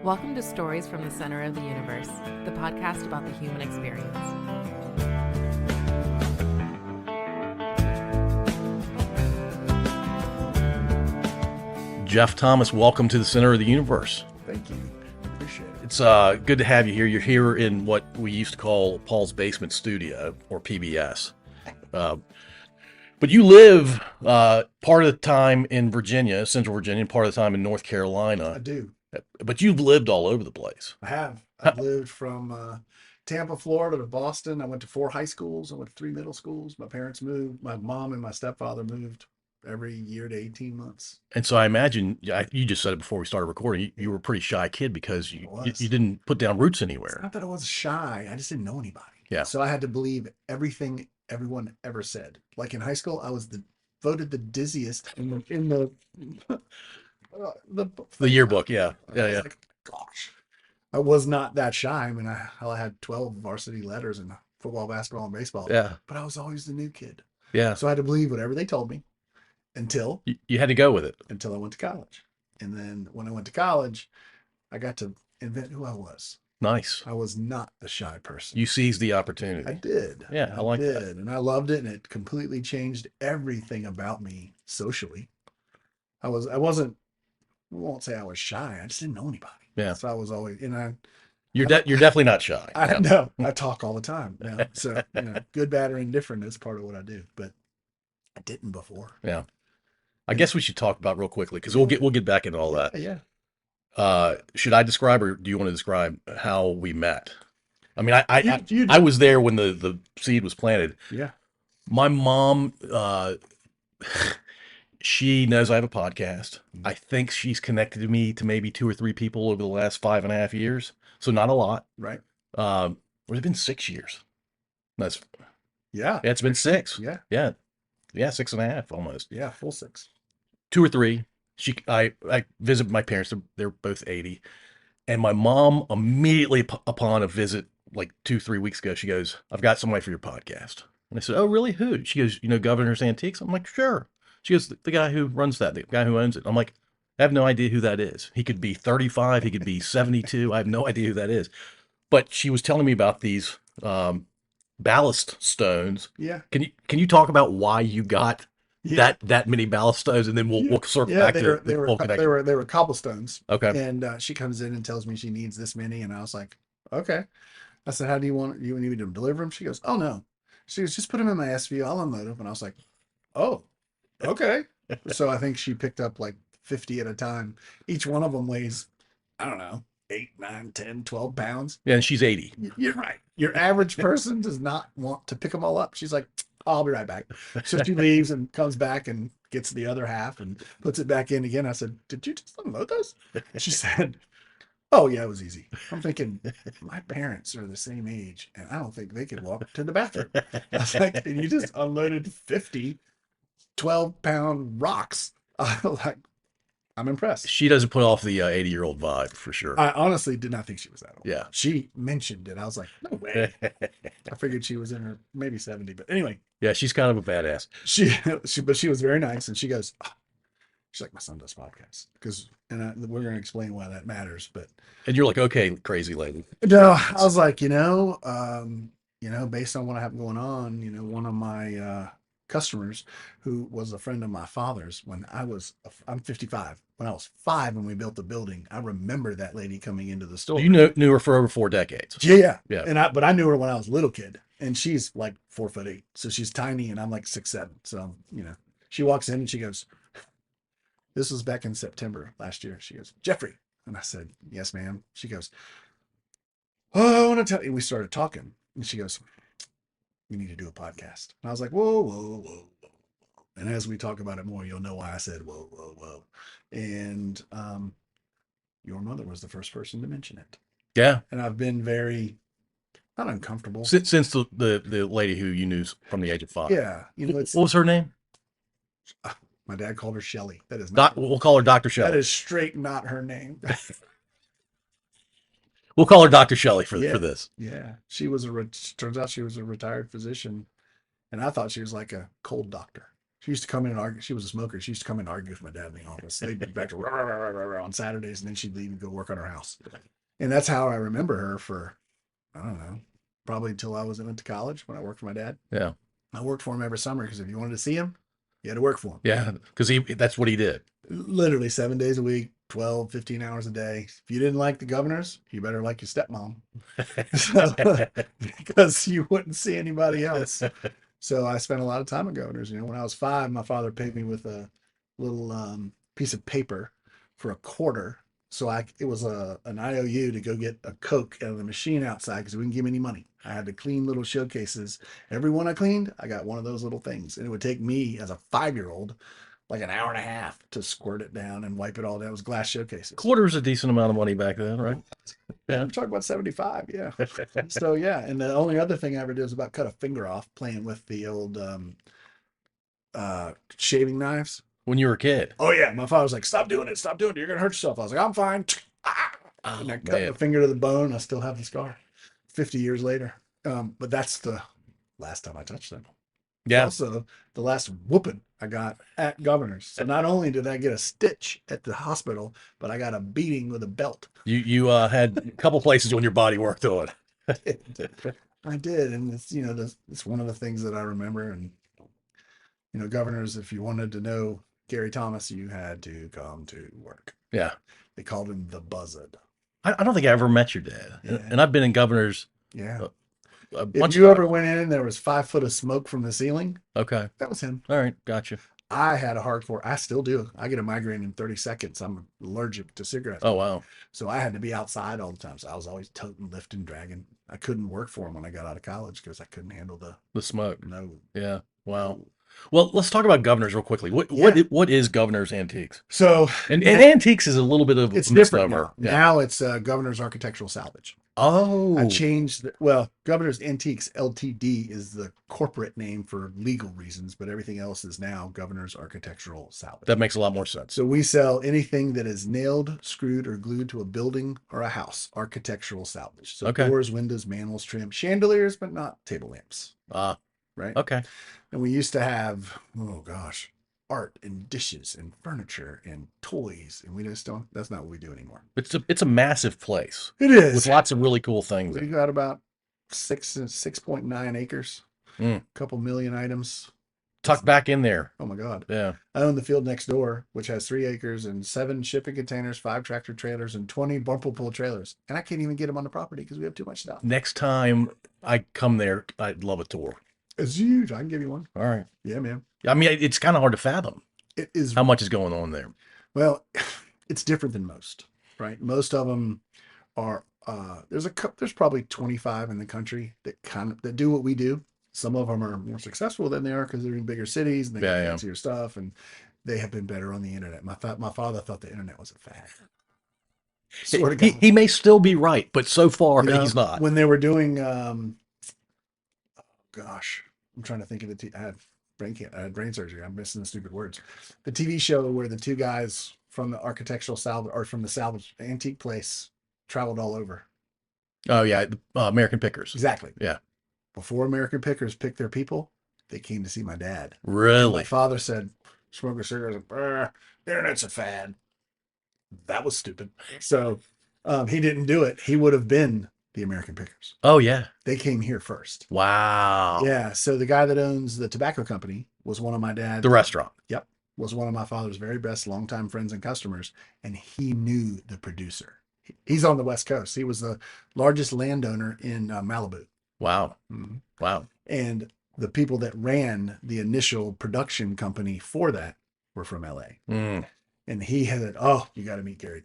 Welcome to Stories from the Center of the Universe, the podcast about the human experience. Jeff Thomas, welcome to the Center of the Universe. Thank you. Appreciate it. It's good to have you here. You're here in what we used to call Paul's Basement Studio, or PBS. But you live part of the time in Virginia, Central Virginia, and part of the time in North Carolina. I do. But you've lived all over the place. I have. I've lived from Tampa, Florida to Boston. I went to 4 high schools. I went to 3 middle schools. My parents moved. My mom and my stepfather moved every year to 18 months. And so I imagine, you just said it before we started recording, you were a pretty shy kid because you didn't put down roots anywhere. It's not that I was shy. I just didn't know anybody. Yeah. So I had to believe everything everyone ever said. Like in high school, I was voted the dizziest in the The yearbook, yeah. I was like, gosh, I was not that shy. I mean, I had 12 varsity letters in football, basketball, and baseball. Yeah. But I was always the new kid. Yeah. So I had to believe whatever they told me until You had to go with it. I went to college. And then when I went to college, I got to invent who I was. Nice. I was not a shy person. You seized the opportunity. I did. Yeah, I like that. And I loved it, and it completely changed everything about me socially. I won't say I was shy. I just didn't know anybody. Yeah. So I was always, You're definitely not shy. I know. I talk all the time now. So, good, bad, or indifferent is part of what I do. But I didn't before. Yeah. I guess we should talk about real quickly because we'll get back into all that. Yeah. Should I describe, or do you want to describe how we met? I mean, You I was there when the seed was planted. Yeah. My mom, she knows I have a podcast. I think she's connected to me to maybe 2 or 3 people over the last 5.5 years. So not a lot. Right. Would have been 6 years. That's Yeah. it's been 6. Yeah. Yeah. 6.5 almost. Yeah. Full 6. 2 or 3. I visit my parents. They're both 80. And my mom immediately upon a visit, like 2-3 weeks ago, she goes, "I've got somebody for your podcast." And I said, "Oh, really? Who?" She goes, Governor's Antiques. I'm like, "Sure." She goes, "The guy who runs that, the guy who owns it." I'm like, "I have no idea who that is. He could be 35. He could be 72. I have no idea who that is." But she was telling me about these ballast stones. Yeah. Can you talk about why you got that many ballast stones, and then we'll circle back to the full connection. They were cobblestones. Okay. And she comes in and tells me she needs this many, and I was like, okay. I said, "How do you need me to deliver them?" She goes, "Oh no." She goes, "Just put them in my SVU. I'll unload them." And I was like, "Oh, okay." So I think she picked up like 50 at a time. Each one of them weighs, I don't know, 8, 9, 10, 12 pounds. Yeah, and she's 80. You're right. Your average person does not want to pick them all up. She's like, "I'll be right back." So she leaves and comes back and gets the other half and puts it back in again. I said, "Did you just unload those?" And she said, "Oh yeah, it was easy." I'm thinking, my parents are the same age, and I don't think they could walk to the bathroom. I was like, "And you just unloaded 50 12-pound rocks." I'm impressed. She doesn't put off the 80-year-old vibe for sure. I honestly did not think she was that old. Yeah. She mentioned it. I was like, "No way." I figured she was in her maybe 70, but anyway. Yeah, she's kind of a badass. But she was very nice, and she goes, she's like, "My son does podcasts," we're going to explain why that matters. But And you're like, "Okay, crazy lady." no, I was like, based on what I have going on, one of my customers who was a friend of my father's I'm 55. When I was 5 and we built the building, I remember that lady coming into the store. You knew her for over 4 decades. Yeah. Yeah. But I knew her when I was a little kid, and she's like 4'8", so she's tiny, and I'm like 6'7". So she walks in and she goes, this was back in September last year. She goes, "Jeffrey," and I said, "Yes, ma'am." She goes, "Oh, I want to tell you." We started talking, and she goes, "We need to do a podcast." And I was like, "Whoa, whoa, whoa, whoa." And as we talk about it more, you'll know why I said whoa, whoa, whoa. And your mother was the first person to mention it. Yeah. And I've been very, not uncomfortable. Since the lady who you knew from the age of 5. Yeah. What was her name? My dad called her Shelly. That is not. We'll call her Dr. Shelley. That is straight not her name. We'll call her Dr. Shelley for this. Yeah. Turns out she was a retired physician, and I thought she was like a cold doctor. She used to come in and argue. She was a smoker. She used to come in and argue with my dad in the office. They'd be back to rah, rah, rah, rah, rah, on Saturdays, and then she'd leave and go work on her house. And that's how I remember her for, I don't know, probably until I went to college when I worked for my dad. Yeah. I worked for him every summer because if you wanted to see him, you had to work for him. Yeah. Because that's what he did. Literally 7 days a week, 12, 15 hours a day. If you didn't like the governors, you better like your stepmom. Because you wouldn't see anybody else. So I spent a lot of time with governors. You know, when I was 5, my father paid me with a little piece of paper for a quarter. So it was an IOU to go get a Coke out of the machine outside because we didn't give me any money. I had to clean little showcases. Every one I cleaned, I got one of those little things. And it would take me as a 5-year-old like an hour and a half to squirt it down and wipe it all down. It was glass showcases. Quarter's a decent amount of money back then, right? Yeah. I'm talking about 75, yeah. So yeah, and the only other thing I ever did was about cut a finger off playing with the old shaving knives. When you were a kid. Oh yeah, my father was like, "Stop doing it! Stop doing it! You're gonna hurt yourself." I was like, "I'm fine." Oh, And I cut man. the finger to the bone. I still have the scar, 50 years later. But that's the last time I touched them. Yeah. Also, the last whooping I got at Governor's. So not only did I get a stitch at the hospital, but I got a beating with a belt. You had a couple places when your body worked on. I did, and it's one of the things that I remember. And Governors, if you wanted to know Gary Thomas, you had to come to work. Yeah. They called him the Buzzard. I don't think I ever met your dad. Yeah. And I've been in governors Yeah. a If bunch you of ever went in and there was 5 foot of smoke from the ceiling, Okay. that was him. All right. Gotcha. I had a hardcore. I still do. I get a migraine in 30 seconds. I'm allergic to cigarettes. Oh, wow. So I had to be outside all the time. So I was always toting, lifting, dragging. I couldn't work for him when I got out of college because I couldn't handle The smoke. no. Yeah. Wow. Well, let's talk about governors real quickly. What is Governors Antiques? So And antiques is a little bit of it's a different misnomer. now. Yeah. Now it's Governor's Architectural Salvage. Oh. I changed. Governor's Antiques Ltd is the corporate name for legal reasons, but everything else is now Governor's Architectural Salvage. That makes a lot more sense. So we sell anything that is nailed, screwed, or glued to a building or a house. Architectural salvage. So Okay. doors, windows, manholes, trim, chandeliers, but not table lamps. Right. Okay. And we used to have, oh gosh, art and dishes and furniture and toys, and we just don't. That's not what we do anymore. It's a massive place It is. with lots of really cool things. We got about 6.9 acres, Mm. a couple million items. Tucked back in there. Oh my God. Yeah. I own the field next door, which has 3 acres and 7 shipping containers, 5 tractor trailers, and 20 bumper pull trailers. And I can't even get them on the property because we have too much stuff. Next time I come there, I'd love a tour. It's huge. I can give you one. All right. Yeah, man. I mean, it's kind of hard to fathom It is. how much is going on there. Well, it's different than most, right? Most of them are. There's probably 25 in the country that do what we do. Some of them are more successful than they are because they're in bigger cities and they got fancier stuff, and they have been better on the internet. My father thought the internet was a fad. Swear to God. He may still be right, but so far he's not. When they were doing, gosh, I'm trying to think of I had brain surgery. I'm missing the stupid words. The TV show where the 2 guys from the architectural salvage or from the salvage antique place traveled all over. Oh yeah, American Pickers. Exactly. Yeah. Before American Pickers picked their people, they came to see my dad. Really? My father said, "Smoke a cigarette. The internet's a fad." That was stupid. So he didn't do it. He would have been the American Pickers. Oh yeah. They came here first. Wow. Yeah. So the guy that owns the tobacco company was one of my dad's. The restaurant. Yep. Was one of my father's very best longtime friends and customers. And he knew the producer. He's on the West Coast. He was the largest landowner in Malibu. Wow. Mm-hmm. Wow. And the people that ran the initial production company for that were from LA. Mm. And he had, you got to meet Gary.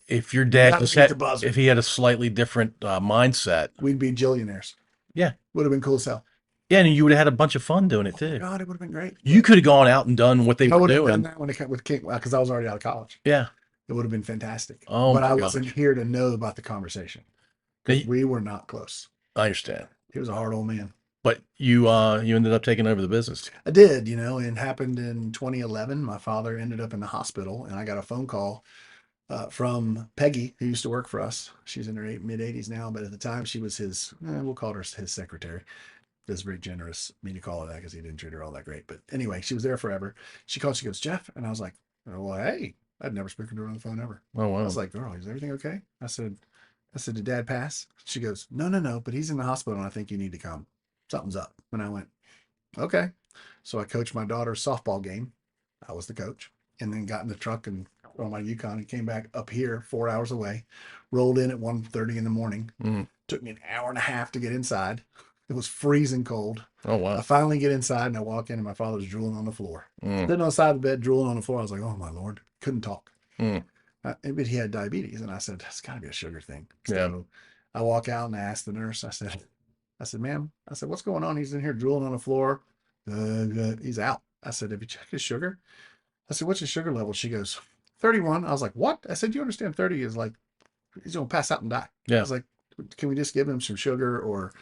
If your dad gotta just beat had, the buzzer. if he had a slightly different mindset, We'd be jillionaires. Yeah. Would have been cool as hell. yeah, and you would have had a bunch of fun doing it too. God, it would have been great. You could have gone out and done what they I were would have done doing. that when it came with King, because I was already out of college. Yeah. It would have been fantastic. Oh, but my I wasn't gosh. here to know about the conversation. Hey, We were not close. I understand. He was a hard old man. But you ended up taking over the business. I did, and it happened in 2011. My father ended up in the hospital, and I got a phone call from Peggy, who used to work for us. She's in her mid 80s now, but at the time she was his, we'll call her his secretary. That's very generous of me to call her that because he didn't treat her all that great. But anyway, she was there forever. She called, she goes, Jeff. And I was like, oh, well, hey, I'd never spoken to her on the phone ever. Oh, I wow. was like, girl, is everything okay? I said, did dad pass? She goes, no, but he's in the hospital and I think you need to come. Something's up. And I went, okay. So I coached my daughter's softball game. I was the coach, and then got in the truck and on my Yukon and came back up here 4 hours away, rolled in at 1:30 in the morning. Mm. Took me an hour and a half to get inside. It was freezing cold. Oh, wow. I finally get inside and I walk in and my father's drooling on the floor. Mm. Sitting on the side of the bed, drooling on the floor. I was like, oh my Lord, couldn't talk. Mm. But he had diabetes. And I said, it's got to be a sugar thing. Yeah. So I walk out and I asked the nurse, I said, ma'am, I said, what's going on? He's in here drooling on the floor. He's out. I said, have you checked his sugar? I said, what's his sugar level? She goes, 31. I was like, what? I said, you understand 30 is like, he's going to pass out and die. Yeah. I was like, can we just give him some sugar or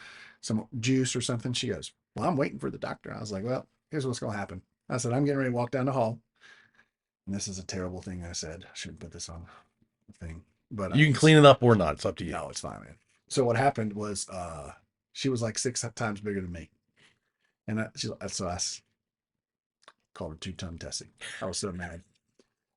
some juice or something? She goes, well, I'm waiting for the doctor. I was like, well, here's what's going to happen. I said, I'm getting ready to walk down the hall. And this is a terrible thing I said. I shouldn't put this on the thing. But You can clean it up or not. It's up to you. No, it's fine, man. So what happened was she was like 6 times bigger than me. And so I called her 2-ton Tessie. I was so mad.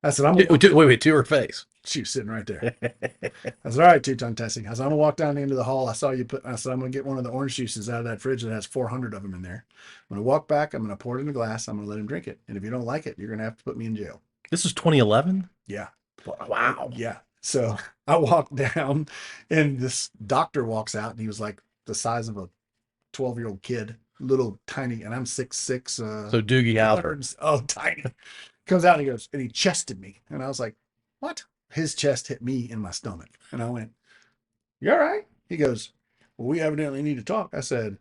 I said, Wait, to her face. She was sitting right there. I said, all right, 2-ton Tessie. I said, I'm going to walk down into the hall. I saw you I said, I'm going to get one of the orange juices out of that fridge that has 400 of them in there. I'm going to walk back. I'm going to pour it in a glass. I'm going to let him drink it. And if you don't like it, you're going to have to put me in jail. This is 2011? Yeah. Wow. Yeah. So I walked down and this doctor walks out and he was like the size of a 12-year-old kid, little tiny, and I'm 6'6". So Doogie Howser. Oh, tiny. Comes out and he goes, and he chested me. And I was like, what? His chest hit me in my stomach. And I went, you all right? He goes, well, we evidently need to talk. I said,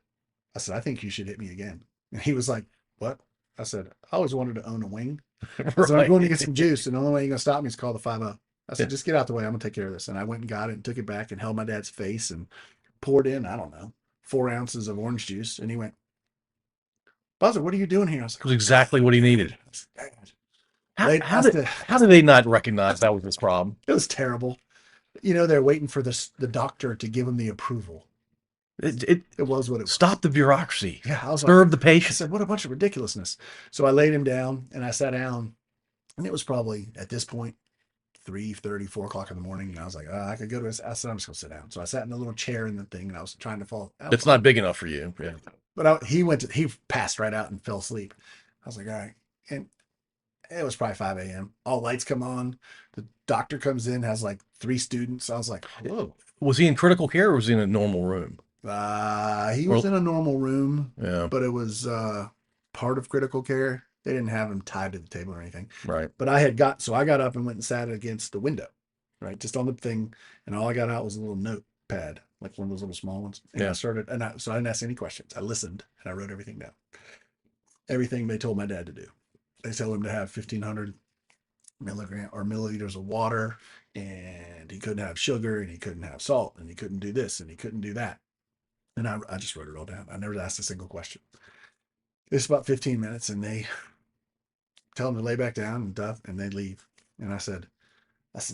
I think you should hit me again. And he was like, what? I said, I always wanted to own a wing. Right. So I'm going to get some juice. And the only way you're going to stop me is call the 5-0. I said, just get out the way. I'm going to take care of this. And I went and got it and took it back and held my dad's face and poured in, I don't know, 4 ounces of orange juice. And he went, Buzzer, what are you doing here? I was like, It was exactly what he needed. How did they not recognize that was his problem? It was terrible. You know, they're waiting for the doctor to give him the approval. It was what it was. Stop the bureaucracy. Yeah, I was Serve the I patient. said, what a bunch of ridiculousness. So I laid him down and I sat down, and it was probably at this point 3:30, 4 o'clock in the morning. And I was like, I could go to his. I said, I'm just gonna sit down. So I sat in the little chair in the thing, and I was trying to fall. It's not big enough for you. Yeah. But he passed right out and fell asleep. I was like, all right. And it was probably 5 a.m. All lights come on. The doctor comes in, has like 3 students. I was like, hello. Was he in critical care or was he in a normal room? He was in a normal room. Yeah. But it was part of critical care. They didn't have him tied to the table or anything. Right. But I got up and went and sat against the window, right? Just on the thing. And all I got out was a little notepad, like one of those little small ones. And I started, so I didn't ask any questions. I listened and I wrote everything down. Everything they told my dad to do. They told him to have 1,500 milliliters of water, and he couldn't have sugar, and he couldn't have salt, and he couldn't do this, and he couldn't do that. And I just wrote it all down. I never asked a single question. It's about 15 minutes, and they tell him to lay back down and stuff, and they leave. And I said,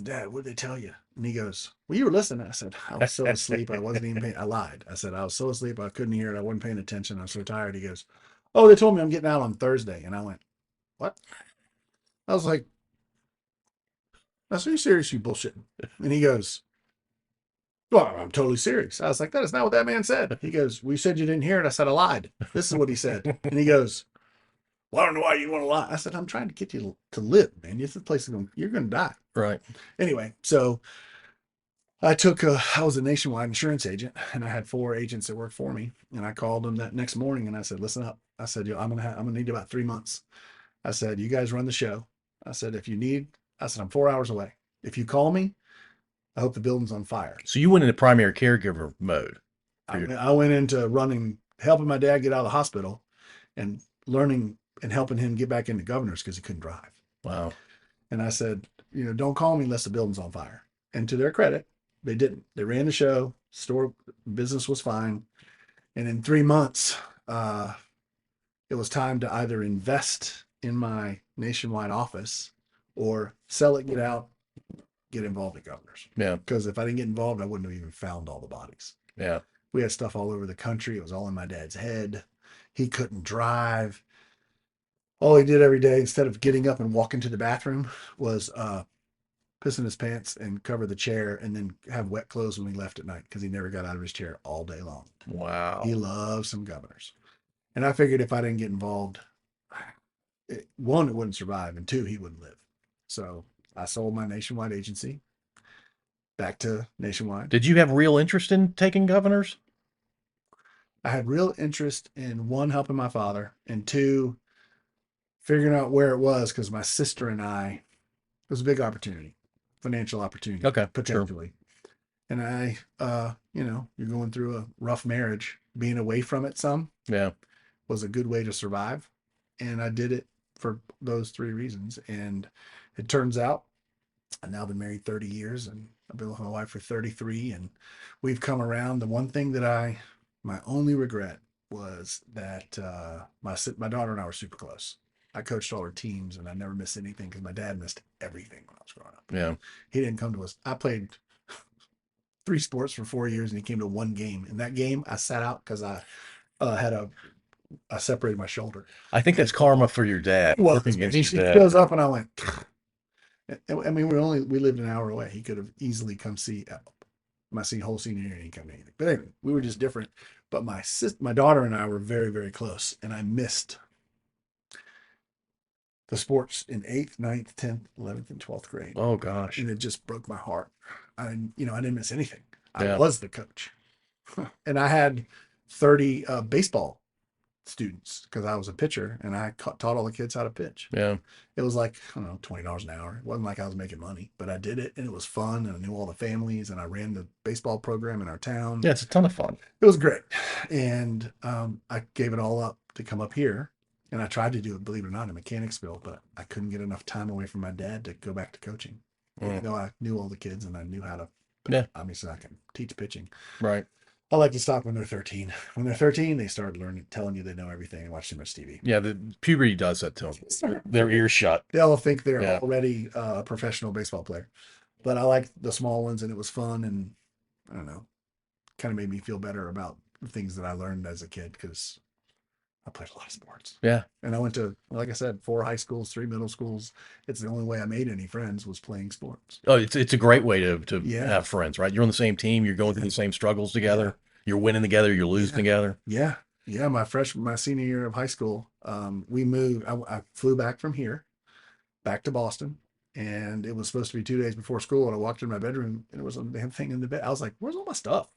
Dad, what did they tell you? And he goes, well, you were listening. I said, I was so asleep. I wasn't even paying. I lied. I said, I was so asleep. I couldn't hear it. I wasn't paying attention. I was so tired. He goes, oh, they told me I'm getting out on Thursday. And I went, what? I was like, are you serious? You bullshitting? And he goes, well, I'm totally serious. I was like, that is not what that man said. He goes, well, you said you didn't hear it. I said, I lied. This is what he said. And he goes, well, I don't know why you want to lie. I said, I'm trying to get you to live, man. This place is you're going to die. Right. Anyway, so I was a nationwide insurance agent, and I had 4 agents that worked for me. And I called them that next morning and I said, listen up. I said, I'm going to need about 3 months. I said, you guys run the show. I said, I'm 4 hours away. If you call me, I hope the building's on fire. So you went into primary caregiver mode. I went into helping my dad get out of the hospital and learning and helping him get back into Governor's because he couldn't drive. Wow. And I said, don't call me unless the building's on fire. And to their credit, they didn't. They ran the show. Store business was fine. And in 3 months, it was time to either invest in my nationwide office or sell it, get out, get involved at Governor's. Yeah. Because if I didn't get involved, I wouldn't have even found all the bodies. Yeah. We had stuff all over the country. It was all in my dad's head. He couldn't drive. All he did every day, instead of getting up and walking to the bathroom, was piss in his pants and cover the chair and then have wet clothes when we left at night because he never got out of his chair all day long. Wow. He loves some governors. And I figured if I didn't get involved, one, it wouldn't survive, and two, he wouldn't live. So I sold my nationwide agency back to Nationwide. Did you have real interest in taking governors? I had real interest in one, helping my father, and two, figuring out where it was because my sister and I, it was a big opportunity, financial opportunity, Okay, sure. potentially. And I, you're going through a rough marriage, being away from it some Yeah. was a good way to survive. And I did it for those three reasons. And it turns out I've now been married 30 years and I've been with my wife for 33. And we've come around. The one thing that my only regret was that my daughter and I were super close. I coached all her teams and I never missed anything because my dad missed everything when I was growing up. Yeah. He didn't come to us. I played 3 sports for 4 years and he came to one game. In that game, I sat out because I separated my shoulder. I think that's karma for your dad. Well, Working he against your dad. shows up and I went, I mean, we lived an hour away. He could have easily come see my whole senior year and he didn't come to anything. But anyway, we were just different. But my daughter and I were very, very close. And I missed the sports in 8th, 9th, 10th, 11th, and 12th grade. Oh gosh. And it just broke my heart. I didn't miss anything. Yeah. I was the coach. And I had 30 baseball students because I was a pitcher and I taught all the kids how to pitch. Yeah. It was like, I don't know, $20 an hour. It wasn't like I was making money, but I did it and it was fun. And I knew all the families and I ran the baseball program in our town. Yeah, it's a ton of fun. It was great. And I gave it all up to come up here. And I tried to do it, believe it or not, in Mechanicsville, but I couldn't get enough time away from my dad to go back to coaching. Even though I knew all the kids and I knew how to, Yeah. Obviously I can teach pitching. Right. I like to stop when they're 13. When they're 13, they start telling you they know everything and watch too much TV. Yeah, the puberty does that to them. Their ears shut. They'll think they're Yeah. already a professional baseball player. But I like the small ones and it was fun and I don't know, kind of made me feel better about the things that I learned as a kid because I played a lot of sports. Yeah. And I went to, like I said, 4 high schools, 3 middle schools. It's the only way I made any friends was playing sports. Oh, it's a great way to Yeah. have friends, right? You're on the same team. You're going through the same struggles together. You're winning together. You're losing together. Yeah. Yeah. My senior year of high school, we moved. I flew back from here, back to Boston. And it was supposed to be 2 days before school. And I walked in my bedroom and it was a damn thing in the bed. I was like, where's all my stuff?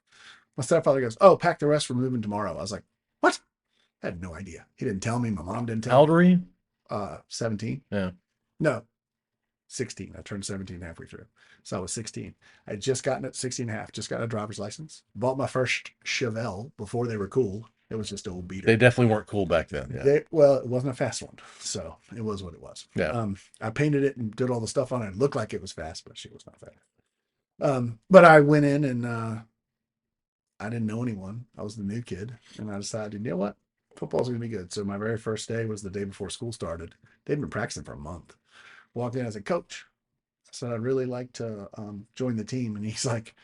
My stepfather goes, oh, pack the rest. We're moving tomorrow. I was like, what? I had no idea. He didn't tell me. My mom didn't tell How old were you? me. 17. Yeah. No, 16. I turned 17 halfway through. So I was 16. I had just gotten it 16 and a half, just got a driver's license. Bought my first Chevelle before they were cool. It was just an old beater. They definitely weren't cool back then. Yeah. It wasn't a fast one. So it was what it was. Yeah. I painted it and did all the stuff on it. It looked like it was fast, but she was not fast. But I went in and I didn't know anyone. I was the new kid. And I decided, you know what? Football's going to be good. So my very first day was the day before school started. They'd been practicing for a month. Walked in as a coach. I said, I'd really like to join the team. And he's like,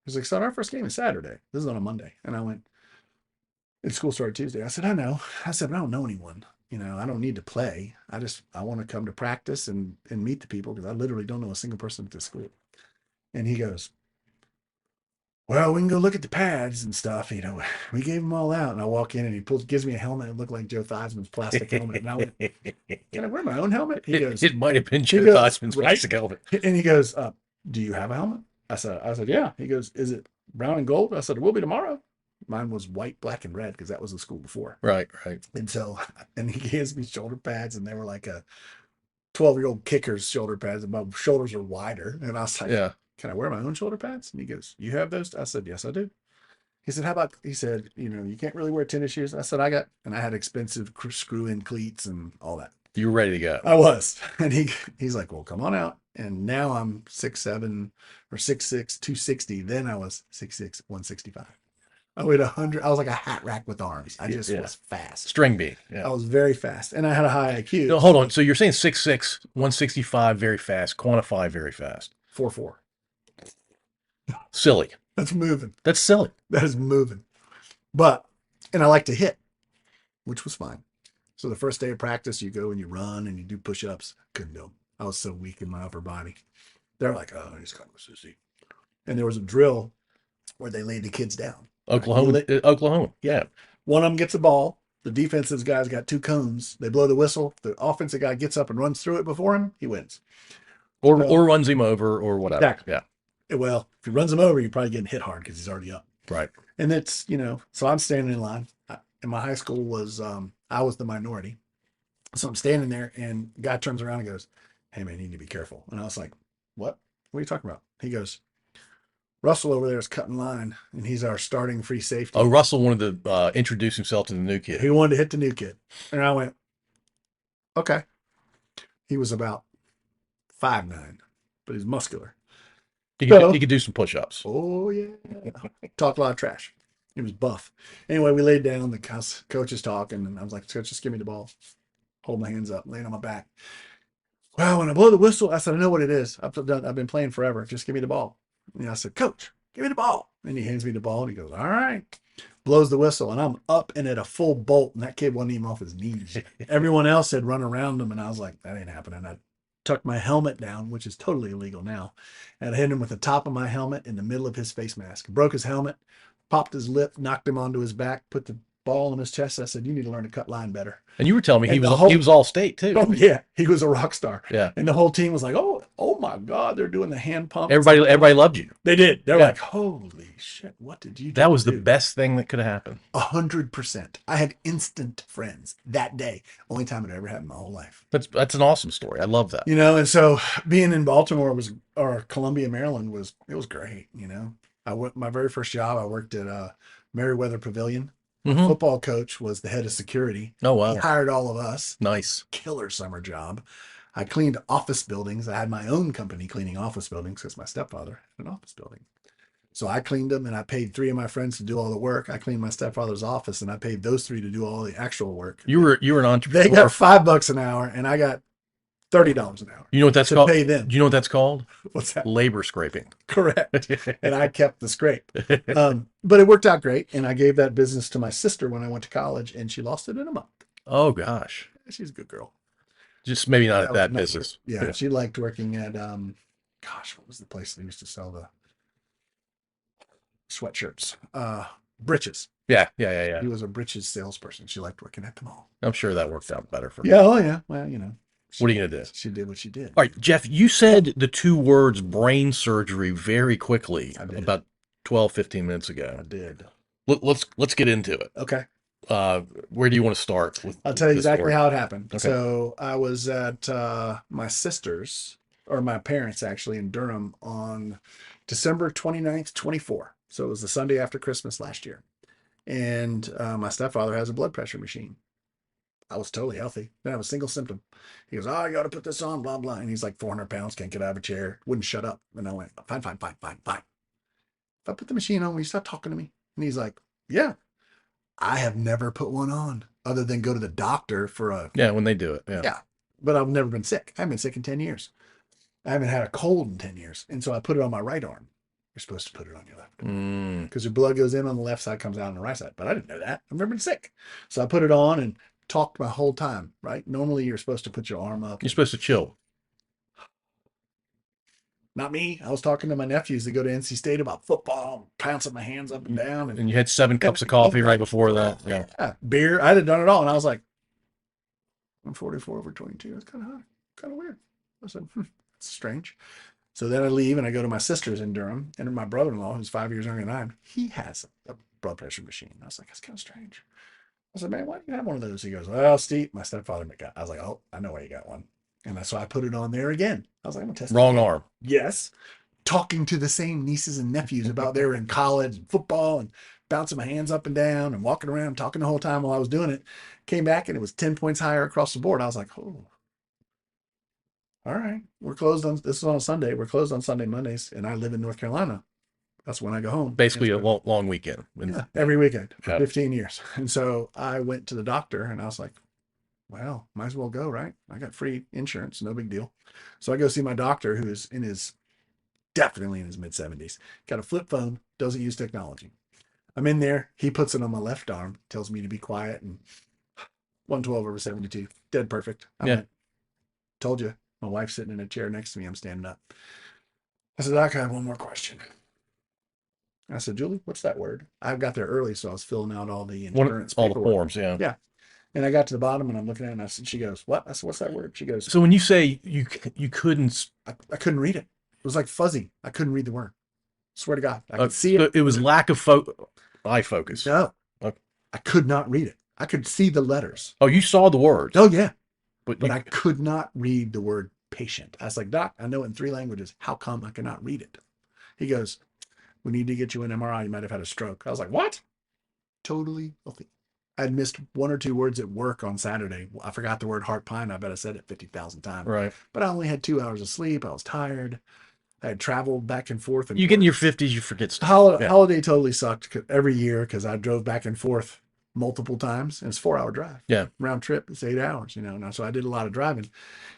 so our first game is Saturday. This is on a Monday. And I went, and school started Tuesday. I said, I know. I said, but I don't know anyone. I don't need to play. I want to come to practice and meet the people because I literally don't know a single person at this school. And he goes, well, we can go look at the pads and stuff. We gave them all out. And I walk in and he gives me a helmet that looked like Joe Theismann's plastic helmet. And I went, can I wear my own helmet? He goes, it might have been Joe goes, Theismann's right? plastic helmet. And he goes, do you have a helmet? I said, yeah. He goes, is it brown and gold? I said, it will be tomorrow. Mine was white, black, and red because that was the school before. Right. And he gives me shoulder pads and they were like a 12-year-old kicker's shoulder pads. And my shoulders are wider. And I was like, Yeah. can I wear my own shoulder pads? And he goes, you have those? I said, yes, I do. He said, he said, you can't really wear tennis shoes. I said, and I had expensive screw-in cleats and all that. You were ready to go. I was. And he's like, well, come on out. And now I'm 6'7" or 6'6", 260. Then I was 6'6", 165. I weighed 100. I was like a hat rack with arms. I just was fast. String bean. Yeah. I was very fast. And I had a high IQ. No, hold on. So you're saying 6'6", 165, very fast. Quantify very fast. 4'4". Silly. That's moving. That's silly. That is moving. And I like to hit, which was fine. So the first day of practice, you go and you run and you do push-ups. Couldn't do them. I was so weak in my upper body. They're like, oh, he's kind of a sissy. And there was a drill where they laid the kids down. Oklahoma. Yeah. One of them gets the ball. The defensive guy's got 2 cones. They blow the whistle. The offensive guy gets up and runs through it before him. He wins. Or runs him over or whatever. Exactly. Yeah. Well, if he runs him over, you're probably getting hit hard because he's already up. Right. And it's, so I'm standing in line. And my high school was, I was the minority. So I'm standing there and the guy turns around and goes, hey, man, you need to be careful. And I was like, what? What are you talking about? He goes, Russell over there is cutting line, and he's our starting free safety. Oh, Russell wanted to introduce himself to the new kid. He wanted to hit the new kid. And I went, okay. He was about 5'9", but he's muscular. He could do some push-ups. Oh, yeah. Talked a lot of trash. He was buff. Anyway, we laid down. The coach is talking, and I was like, coach, just give me the ball. Hold my hands up, laying on my back. Well, when I blow the whistle, I said, I know what it is. I've been playing forever. Just give me the ball. And I said, coach, give me the ball. And he hands me the ball, and he goes, all right. Blows the whistle, and I'm up and at a full bolt, and that kid wasn't even off his knees. Everyone else had run around him, and I was like, that ain't happening. I tucked my helmet down, which is totally illegal now, and I hit him with the top of my helmet in the middle of his face mask. Broke his helmet, popped his lip, knocked him onto his back, put the ball in his chest. I said, you need to learn to cut line better. And you were telling me he was all state too. Oh, yeah, he was a rock star. Yeah. And the whole team was like, oh my God, they're doing the hand pump. Everybody loved you. They did. They're like, holy shit, what did you do? That was the best thing that could have happened. 100%. I had instant friends that day. Only time it ever happened in my whole life. That's an awesome story. I love that. And so being in Baltimore or Columbia, Maryland was great. My very first job, I worked at Meriwether Pavilion. Mm-hmm. Football coach was the head of security. Oh, wow. He hired all of us. Nice. Killer summer job. I cleaned office buildings. I had my own company cleaning office buildings because my stepfather had an office building. So I cleaned them, and I paid 3 of my friends to do all the work. I cleaned my stepfather's office, and I paid those 3 to do all the actual work. You were an entrepreneur. They got $5 an hour, and I got $30 an hour. You know what that's to called? Pay them. Do you know what that's called? What's that? Labor scraping. Correct. And I kept the scrape. But it worked out great. And I gave that business to my sister when I went to college, and she lost it in a month. Oh, gosh. She's a good girl. Just maybe not at that business. Yeah. She liked working at, what was the place they used to sell the sweatshirts? Britches. Yeah. She was a Britches salesperson. She liked working at them all. I'm sure that worked out better for her. Yeah. Oh, yeah. Well, What are you going to do? She did what she did. All right, Jeff, you said the 2 words brain surgery very quickly about 12, 15 minutes ago. I did. Let's get into it. Okay. Where do you want to start? I'll tell you exactly how it happened. Okay. So I was at my sister's, or my parents actually, in Durham on December 29th, 24. So it was the Sunday after Christmas last year. And my stepfather has a blood pressure machine. I was totally healthy. Didn't have a single symptom. He goes, I got to put this on, blah, blah. And he's like 400 pounds, can't get out of a chair, wouldn't shut up. And I went, fine. If I put the machine on, will you stop talking to me? And he's like, yeah. I have never put one on other than go to the doctor for a... Yeah, when they do it. Yeah. But I've never been sick. I haven't been sick in 10 years. I haven't had a cold in 10 years. And so I put it on my right arm. You're supposed to put it on your left. Because your blood goes in on the left side, comes out on the right side. But I didn't know that. I've never been sick. So I put it on and talked my whole time, right? Normally you're supposed to put your arm up. You're supposed to chill. Not me. I was talking to my nephews that go to NC State about football, pouncing my hands up and down. And you had 7 cups of coffee right before that. Yeah. Beer. I had done it all. And I was like, I'm 44 over 22. That's kind of high. Kind of weird. I said, that's strange. So then I leave and I go to my sister's in Durham, and my brother-in-law, who's 5 years younger than I am, he has a blood pressure machine. I was like, that's kind of strange. I said, man, why do you have one of those? He goes, well, Steve, my stepfather got. I was like, oh, I know why you got one. And so I put it on there again. I was like, I'm going to test it. Wrong arm. Yes. Talking to the same nieces and nephews about they were in college and football and bouncing my hands up and down and walking around, talking the whole time while I was doing it. Came back and it was 10 points higher across the board. I was like, oh, all right. We're closed on, this is on a Sunday. We're closed on Sunday, Mondays. And I live in North Carolina. That's when I go home. Basically a long weekend. Yeah, every weekend for 15 years. And so I went to the doctor and I was like, well, might as well go, right? I got free insurance, no big deal. So I go see my doctor, who's definitely in his mid-70s. Got a flip phone, doesn't use technology. I'm in there. He puts it on my left arm, tells me to be quiet, and 112/72, dead perfect. I Yeah. went, told you. My wife's sitting in a chair next to me. I'm standing up. I said, Doc, I have one more question. I said, Julie, what's that word? I got there early, so I was filling out all the insurance All the paperwork. forms, yeah. Yeah. And I got to the bottom and I'm looking at it and I said, she goes, what? I said, what's that word? She goes, So when you say you couldn't, I couldn't read it. It was like fuzzy. I couldn't read the word. Swear to God. I could see it. It was lack of eye focus. No. Okay. I could not read it. I could see the letters. Oh, you saw the words. Oh, yeah. But I could not read the word patient. I was like, Doc, I know it in 3 languages. How come I cannot read it? He goes, we need to get you an MRI. You might have had a stroke. I was like, what? Totally healthy. I'd missed 1 or 2 words at work on Saturday. I forgot the word heart pine. I bet I said it 50,000 times. Right. But I only had 2 hours of sleep. I was tired. I had traveled back and forth. And you get in your 50s, you forget stuff. Holiday totally sucked every year because I drove back and forth multiple times. And it's a 4-hour drive. Yeah. Round trip, it's 8 hours, Now, so I did a lot of driving.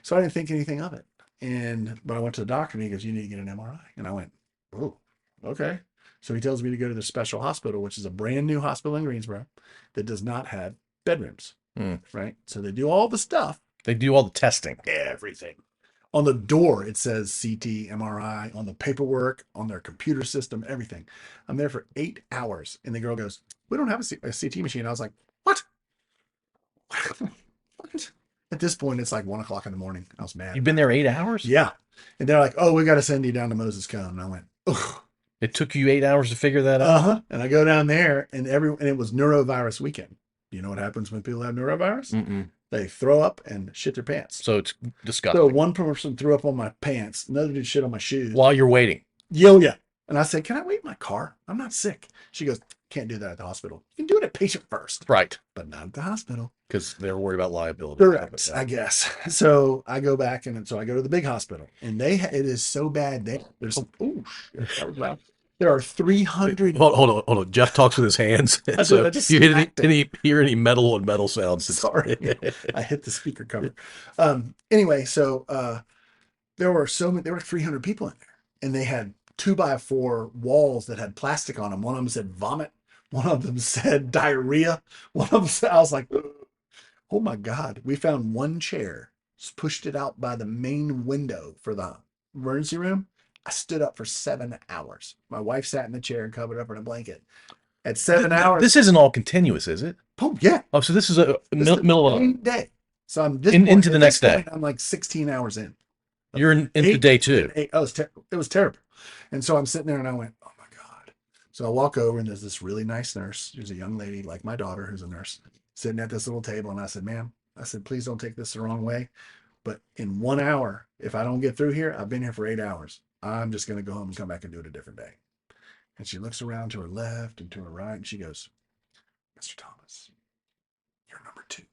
So I didn't think anything of it. But I went to the doctor and he goes, you need to get an MRI. And I went, oh, okay. So he tells me to go to the special hospital, which is a brand new hospital in Greensboro that does not have bedrooms. Right. So they do all the stuff. They do all the testing. Everything. On the door, it says CT, MRI, on the paperwork, on their computer system, everything. I'm there for 8 hours. And the girl goes, we don't have a CT machine. I was like, what? What? At this point, it's like 1 o'clock in the morning. I was mad. You've been there 8 hours? Yeah. And they're like, oh, we got to send you down to Moses Cone. And I went, ugh. It took you 8 hours to figure that out? Uh-huh. And I go down there and it was neurovirus weekend. You know what happens when people have neurovirus? Mm-mm. They throw up and shit their pants. So it's disgusting. So one person threw up on my pants. Another dude shit on my shoes. While you're waiting. Yeah. And I said, can I wait in my car? I'm not sick. She goes, can't do that at the hospital. You can do it at patient first. Right. But not at the hospital. Because they're worried about liability. Correct, I guess. So I go back so I go to the big hospital. And it is so bad there. There's that was loud. There are 300. Hold on. Jeff talks with his hands. So just you hear any metal and metal sounds. Sorry. I hit the speaker cover. Anyway, so there were 300 people in there. And they had 2x4 walls that had plastic on them. One of them said vomit. One of them said diarrhea. One of them said, I was like, oh my God. We found one chair, pushed it out by the main window for the emergency room. I stood up for 7 hours. My wife sat in the chair and covered up in a blanket. At 7 hours. This isn't all continuous, is it? Oh, yeah. Oh, so this is a middle of the day. So I'm into the next day. I'm like 16 hours in. You're into day 2. It was terrible. And so I'm sitting there and I went, oh my God. So I walk over and there's this really nice nurse. There's a young lady like my daughter who's a nurse sitting at this little table. And I said, ma'am, please don't take this the wrong way. But in 1 hour, if I don't get through here, I've been here for 8 hours. I'm just going to go home and come back and do it a different day. And she looks around to her left and to her right. And she goes, Mr. Thomas, you're number 2.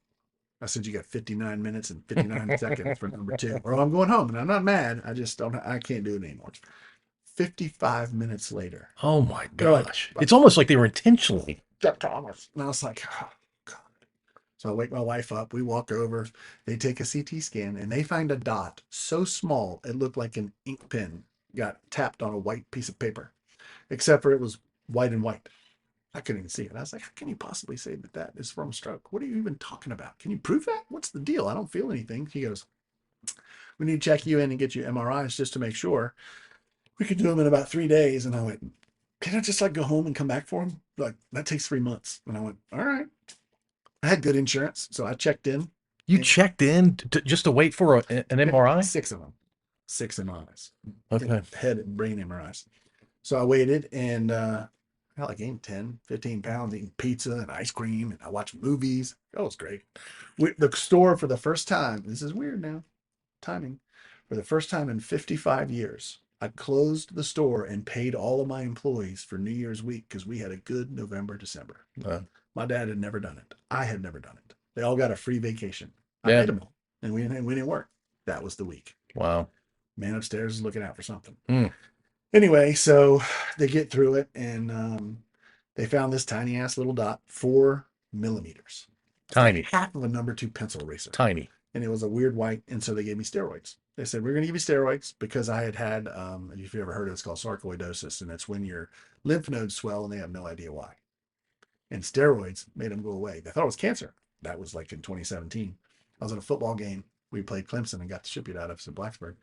I said, you got 59 minutes and 59 seconds for number 2. Or I'm going home and I'm not mad. I can't do it anymore. 55 minutes later. Oh my gosh. It's almost like they were intentionally. Jeff Thomas. And I was like, oh God. So I wake my wife up. We walk over. They take a CT scan and they find a dot so small it looked like an ink pen got tapped on a white piece of paper, except for it was white and white. I couldn't even see it. I was like, how can you possibly say that is from a stroke? What are you even talking about? Can you prove that? What's the deal? I don't feel anything. He goes, we need to check you in and get you MRIs just to make sure. We could do them in about 3 days. And I went, can I just go home and come back for them? Like, that takes 3 months. And I went, all right. I had good insurance. So I checked in. You checked in just to wait for an MRI? 6 of them. 6 MRIs. Okay. Head and brain MRIs. So I waited and I gained 10, 15 pounds eating pizza and ice cream. And I watched movies. Oh, it was great. The store for the first time, this is weird now, timing, for the first time in 55 years, I closed the store and paid all of my employees for New Year's week because we had a good November, December. My dad had never done it. I had never done it. They all got a free vacation. I paid them all. And we didn't work. That was the week. Wow. Man upstairs is looking out for something. Anyway, so they get through it and they found this tiny ass little dot, 4 millimeters. Tiny. Half of a number 2 pencil eraser. Tiny. And it was a weird white. And so they gave me steroids. They said, we're going to give you steroids because I had, if you ever heard of it, it's called sarcoidosis. And it's when your lymph nodes swell and they have no idea why. And steroids made them go away. They thought it was cancer. That was like in 2017. I was at a football game. We played Clemson and got the shit beat out of us in Blacksburg.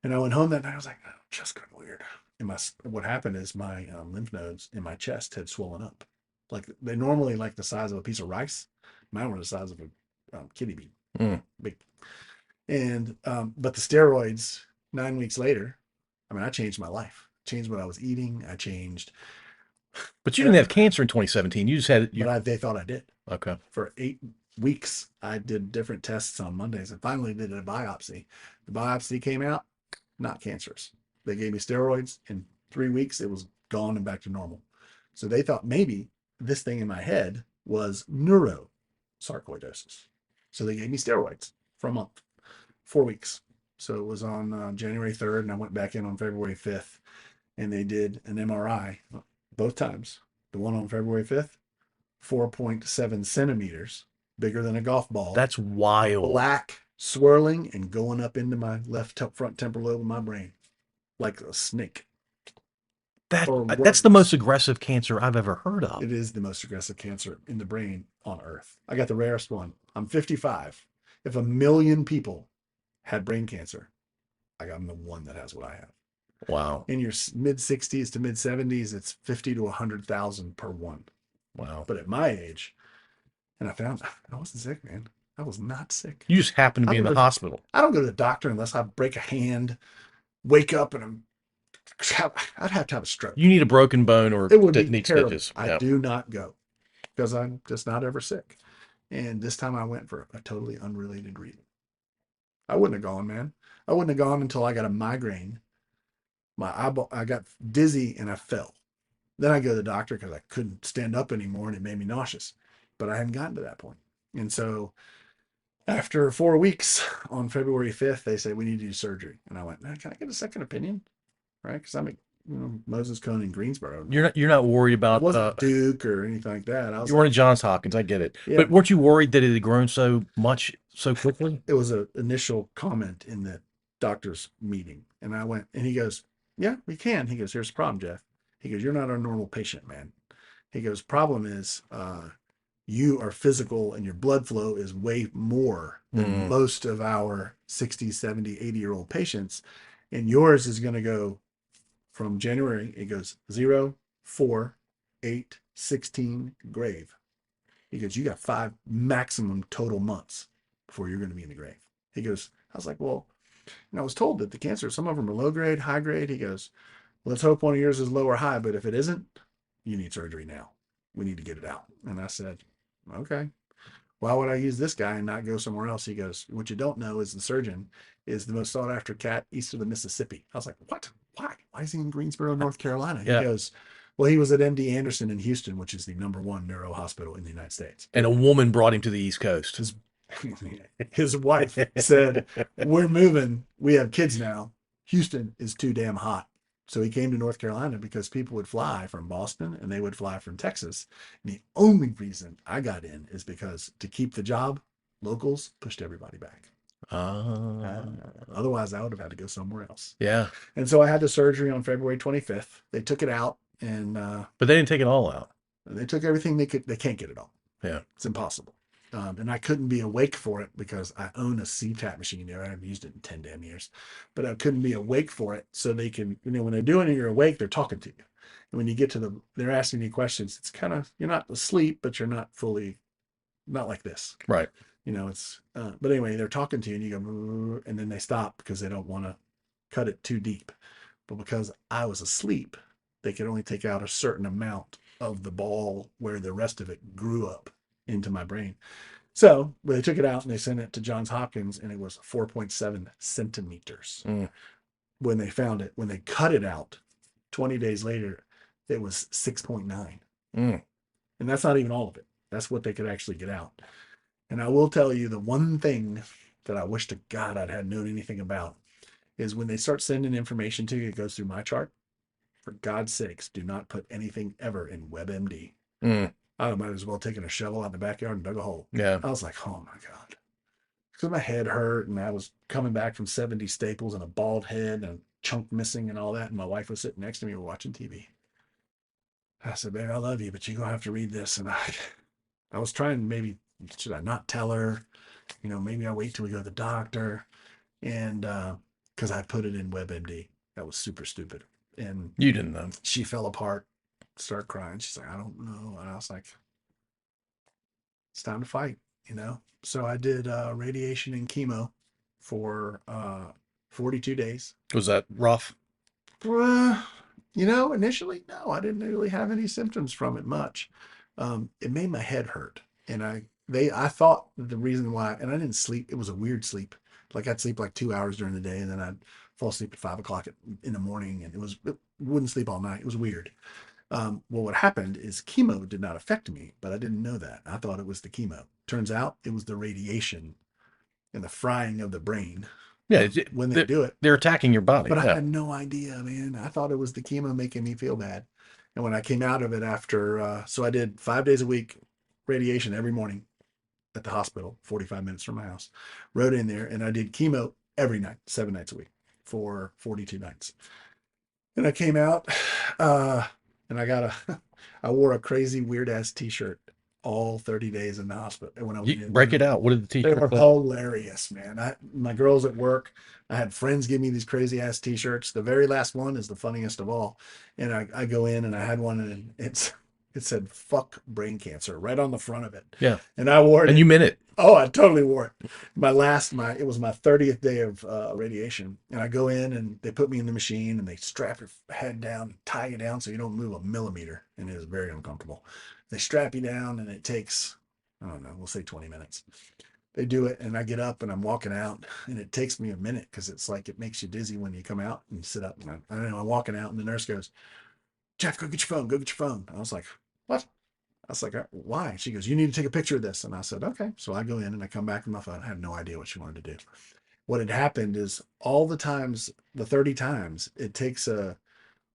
And I went home that night. I was like, oh, just got weird. And what happened is my lymph nodes in my chest had swollen up. Like they normally like the size of a piece of rice. Mine were the size of a kitty bean. Mm. Big. And but the steroids 9 weeks later, I mean, I changed my life. Changed what I was eating. I changed. But you didn't have cancer in 2017. You just had They thought I did. Okay. For 8 weeks, I did different tests on Mondays and finally did a biopsy. The biopsy came out not cancerous. They gave me steroids. In 3 weeks, it was gone and back to normal. So they thought maybe this thing in my head was neurosarcoidosis. So they gave me steroids for a month, 4 weeks. So it was on January 3rd, and I went back in on February 5th, and they did an MRI both times. The one on February 5th, 4.7 centimeters, bigger than a golf ball. That's wild. Black, swirling, and going up into my left front temporal lobe of my brain like a snake. That's the most aggressive cancer I've ever heard of. It is the most aggressive cancer in the brain on Earth. I got the rarest one. I'm 55. If 1 million people had brain cancer, I'm the one that has what I have. Wow. In your mid 60s to mid 70s, it's 50 to 100,000 per one. Wow. But at my age, and I wasn't sick, man. I was not sick. You just happened to be in the hospital. I don't go to the doctor unless I break a hand, wake up, and I'd have to have a stroke. You need a broken bone or it would that be needs terrible. stitches. I do not go because I'm just not ever sick. And this time I went for a totally unrelated reason. I wouldn't have gone, man. I wouldn't have gone until I got a migraine. I got dizzy and I fell. Then I go to the doctor because I couldn't stand up anymore and it made me nauseous. But I hadn't gotten to that point. And so after 4 weeks on February 5th, they said, we need to do surgery. And I went, man, can I get a second opinion? Right? Because I'm Moses Cone in Greensboro. You're not worried about it wasn't Duke or anything like that. You weren't at Johns Hopkins. I get it. Yeah. But weren't you worried that it had grown so much so quickly? It was an initial comment in the doctor's meeting. And I went, and he goes, yeah, we can. He goes, here's the problem, Jeff. He goes, you're not a normal patient, man. He goes, problem is you are physical and your blood flow is way more than most of our 60, 70, 80-year-old patients. And yours is going to go from January, it goes 0, 4, 8, 16, grave. He goes, you got 5 maximum total months before you're going to be in the grave. He goes, I was like, well, and I was told that the cancer, some of them are low grade, high grade. He goes, let's hope one of yours is low or high, but if it isn't, you need surgery now. We need to get it out. And I said, okay. Why would I use this guy and not go somewhere else? He goes, what you don't know is the surgeon is the most sought after cat east of the Mississippi. I was like, what? Why? Why is he in Greensboro, North Carolina? Yeah. He goes, well, he was at MD Anderson in Houston, which is the #1 neuro hospital in the United States. And a woman brought him to the East Coast. His wife said, we're moving. We have kids now. Houston is too damn hot. So he came to North Carolina because people would fly from Boston and they would fly from Texas. And the only reason I got in is because to keep the job, locals pushed everybody back. Otherwise, I would have had to go somewhere else. Yeah. And so I had the surgery on February 25th. They took it out, and but they didn't take it all out. They took everything they could. They can't get it all. Yeah, it's impossible. And I couldn't be awake for it because I own a CTAP machine there. I haven't used it in 10 damn years, but I couldn't be awake for it. So they can, when they're doing it, you're awake, they're talking to you. And when you get to they're asking you questions. It's kind of, you're not asleep, but you're not fully, not like this. Right. It's, but anyway, they're talking to you and you go, and then they stop because they don't want to cut it too deep. But because I was asleep, they could only take out a certain amount of the ball where the rest of it grew up into my brain. So they took it out and they sent it to Johns Hopkins and it was 4.7 centimeters. When they found it. When they cut it out 20 days later, it was 6.9. And that's not even all of it. That's what they could actually get out. And I will tell you the one thing that I wish to God I'd had known anything about is when they start sending information to you, it goes through my chart. For God's sakes, do not put anything ever in WebMD. I might as well taken a shovel out in the backyard and dug a hole. Yeah. I was like, oh my God. because my head hurt and I was coming back from 70 staples and a bald head and a chunk missing and all that. And my wife was sitting next to me, we're watching TV. I said, babe, I love you, but you're going to have to read this. And I was trying, maybe, should I not tell her? Maybe I'll wait till we go to the doctor. And because I put it in WebMD. That was super stupid. And You didn't know. she fell apart, started crying. She's like, I don't know. And I was like, it's time to fight. So I did radiation and chemo for 42 days. Was that rough? Initially, no, I didn't really have any symptoms from it much. It made my head hurt. And I thought the reason why, and I didn't sleep, it was a weird sleep. Like I'd sleep like 2 hours during the day and then I'd fall asleep at 5 o'clock in the morning and it wouldn't sleep all night. It was weird. Well, what happened is chemo did not affect me, but I didn't know that. I thought it was the chemo. Turns out it was the radiation and the frying of the brain. Yeah. When they do it. They're attacking your body. But yeah. I had no idea, man. I thought it was the chemo making me feel bad. And when I came out of it after, so I did 5 days a week radiation every morning at the hospital, 45 minutes from my house. Rode in there and I did chemo every night, 7 nights a week for 42 nights. And I came out and I wore a crazy weird ass t-shirt all 30 days in the hospital. And when I break it out. What did the They t-shirt were say? hilarious, man. My girls at work, I had friends give me these crazy ass t-shirts. The very last one is the funniest of all. And I go in and I had one and it said fuck brain cancer right on the front of it. Yeah. And I wore it. And you meant it. Oh, I totally wore it. It was my 30th day of radiation. And I go in and they put me in the machine and they strap your head down, tie you down so you don't move a millimeter. And it is very uncomfortable. They strap you down and it takes, I don't know, we'll say 20 minutes. They do it and I get up and I'm walking out and it takes me a minute because it's like it makes you dizzy when you come out and you sit up. And I'm walking out and the nurse goes, Jeff, go get your phone. Go get your phone. I was like, what? I was like, why? She goes, you need to take a picture of this. And I said, okay. So I go in and I come back with my phone. I had no idea what she wanted to do. What had happened is all the times, the 30 times, it takes a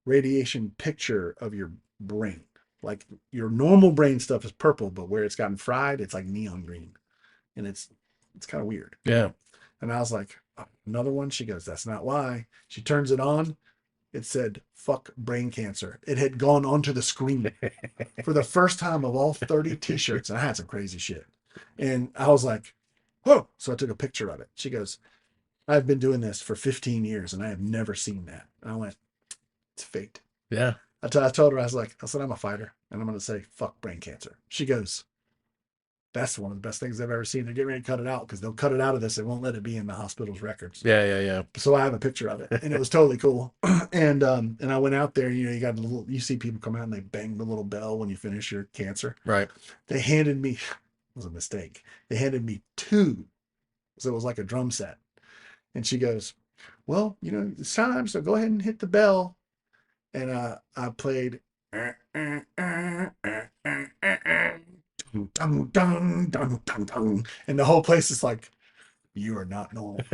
radiation picture of your brain. Like your normal brain stuff is purple, but where it's gotten fried, it's like neon green. And it's kind of weird. Yeah. And I was like, another one? She goes, that's not why. She turns it on. It said, fuck brain cancer. It had gone onto the screen for the first time of all 30 t-shirts. And I had some crazy shit. And I was like, whoa. So I took a picture of it. She goes, I've been doing this for 15 years and I have never seen that. And I went, it's fate. Yeah. I told her, I said, I'm a fighter and I'm going to say, fuck brain cancer. She goes, that's one of the best things I've ever seen. They're getting ready to cut it out because they'll cut it out of this. They won't let it be in the hospital's records. Yeah. So I have a picture of it and it was totally cool. And I went out there, you see people come out and they bang the little bell when you finish your cancer. Right. They handed me, it was a mistake. They handed me 2. So it was like a drum set. And she goes, well, it's time. So go ahead and hit the bell. And I played, dun, dun, dun, dun, dun. And the whole place is like, you are not normal.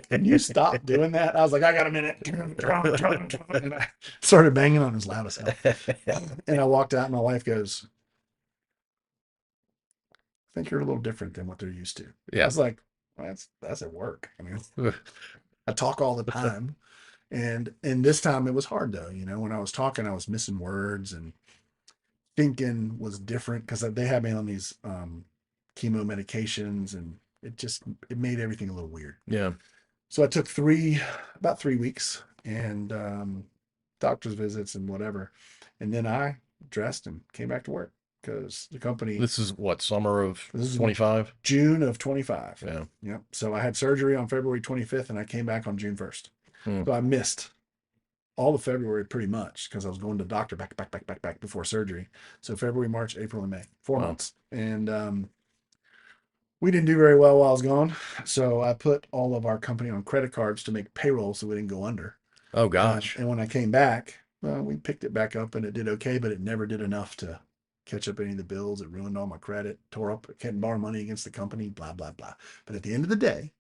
Can you stop doing that? I was like, I got a minute. And I started banging on as loud as hell. And I walked out and my wife goes, I think you're a little different than what they're used to. Yeah. I was like, well, that's at work. I mean, I talk all the time. And this time it was hard though. When I was talking, I was missing words and thinking was different because they had me on these chemo medications and it made everything a little weird. Yeah. So I took about 3 weeks and doctor's visits and whatever. And then I dressed and came back to work because the company. This is what, summer of 25? June of 25. Yeah. Yep. So I had surgery on February 25th and I came back on June 1st. So I missed all of February pretty much because I was going to the doctor back before surgery. So February, March, April, and May, 4 months. And we didn't do very well while I was gone. So I put all of our company on credit cards to make payroll so we didn't go under. Oh, gosh. And when I came back, well, we picked it back up and it did okay, but it never did enough to catch up any of the bills. It ruined all my credit, tore up, can't borrow money against the company, blah, blah, blah. But at the end of the day,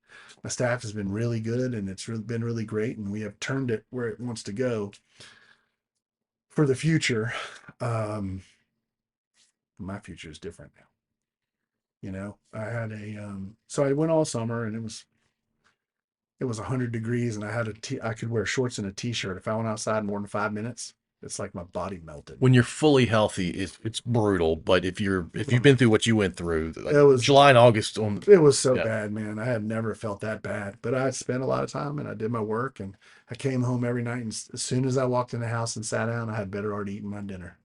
my staff has been really good and it's been really great. And we have turned it where it wants to go for the future. My future is different now. You know, I had so I went all summer and it was 100 degrees and I could wear shorts and a t-shirt. If I went outside more than 5 minutes, it's like my body melted. When you're fully healthy, it's brutal. But if you've been through what you went through, like It was, July and August on, it was so yeah, bad, man. I had never felt that bad, but I spent a lot of time and I did my work and I came home every night. And as soon as I walked in the house and sat down, I had better already eaten my dinner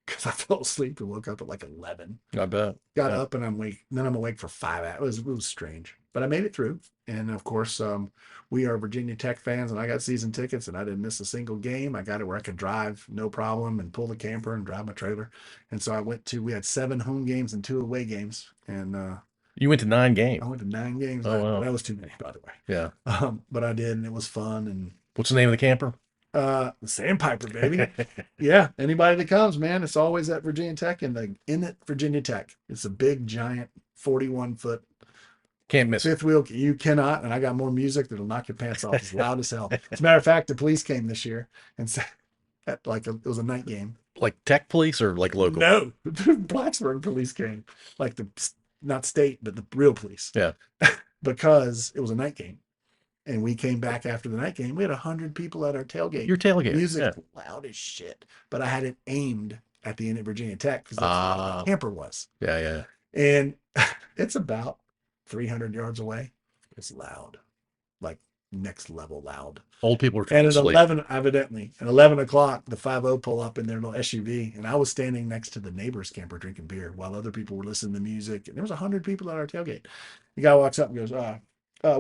because I fell asleep and woke up at like 11. I bet. Got Yeah. up and I'm awake. Then I'm awake for 5 hours. It was strange, but I made it through. And of course, we are Virginia Tech fans, and I got season tickets, and I didn't miss a single game. I got it where I could drive no problem and pull the camper and drive my trailer. And so we had 7 home games and 2 away games, and You went to 9 I games. went to 9 games. Oh wow. That was too many, by the way. Yeah. But I did, and it was fun. And What's the name of the camper? the Sandpiper, baby. Yeah, anybody that comes, man, it's always at Virginia Tech in it Virginia Tech. It's a big, giant, 41-foot Can't miss it. fifth wheel. You cannot. And I got more music that'll knock your pants off. It's loud as hell. As a matter of fact, the police came this year and said it was a night game. Like Tech Police or like local? No, Blacksburg police came, like not state, but the real police. Yeah. Because it was a night game. And we came back after the night game. We had 100 people at our tailgate. Your tailgate. Music Yeah. loud as shit. But I had it aimed at the end of Virginia Tech because that's where Ah. the camper was. Yeah. Yeah. And it's about 300 yards away. It's loud, like next level loud. Old people are And trying at to sleep. 11, evidently, at 11 o'clock, the 5-0 pull up in their little SUV. And I was standing next to the neighbor's camper drinking beer while other people were listening to music. And there was 100 people at our tailgate. The guy walks up and goes,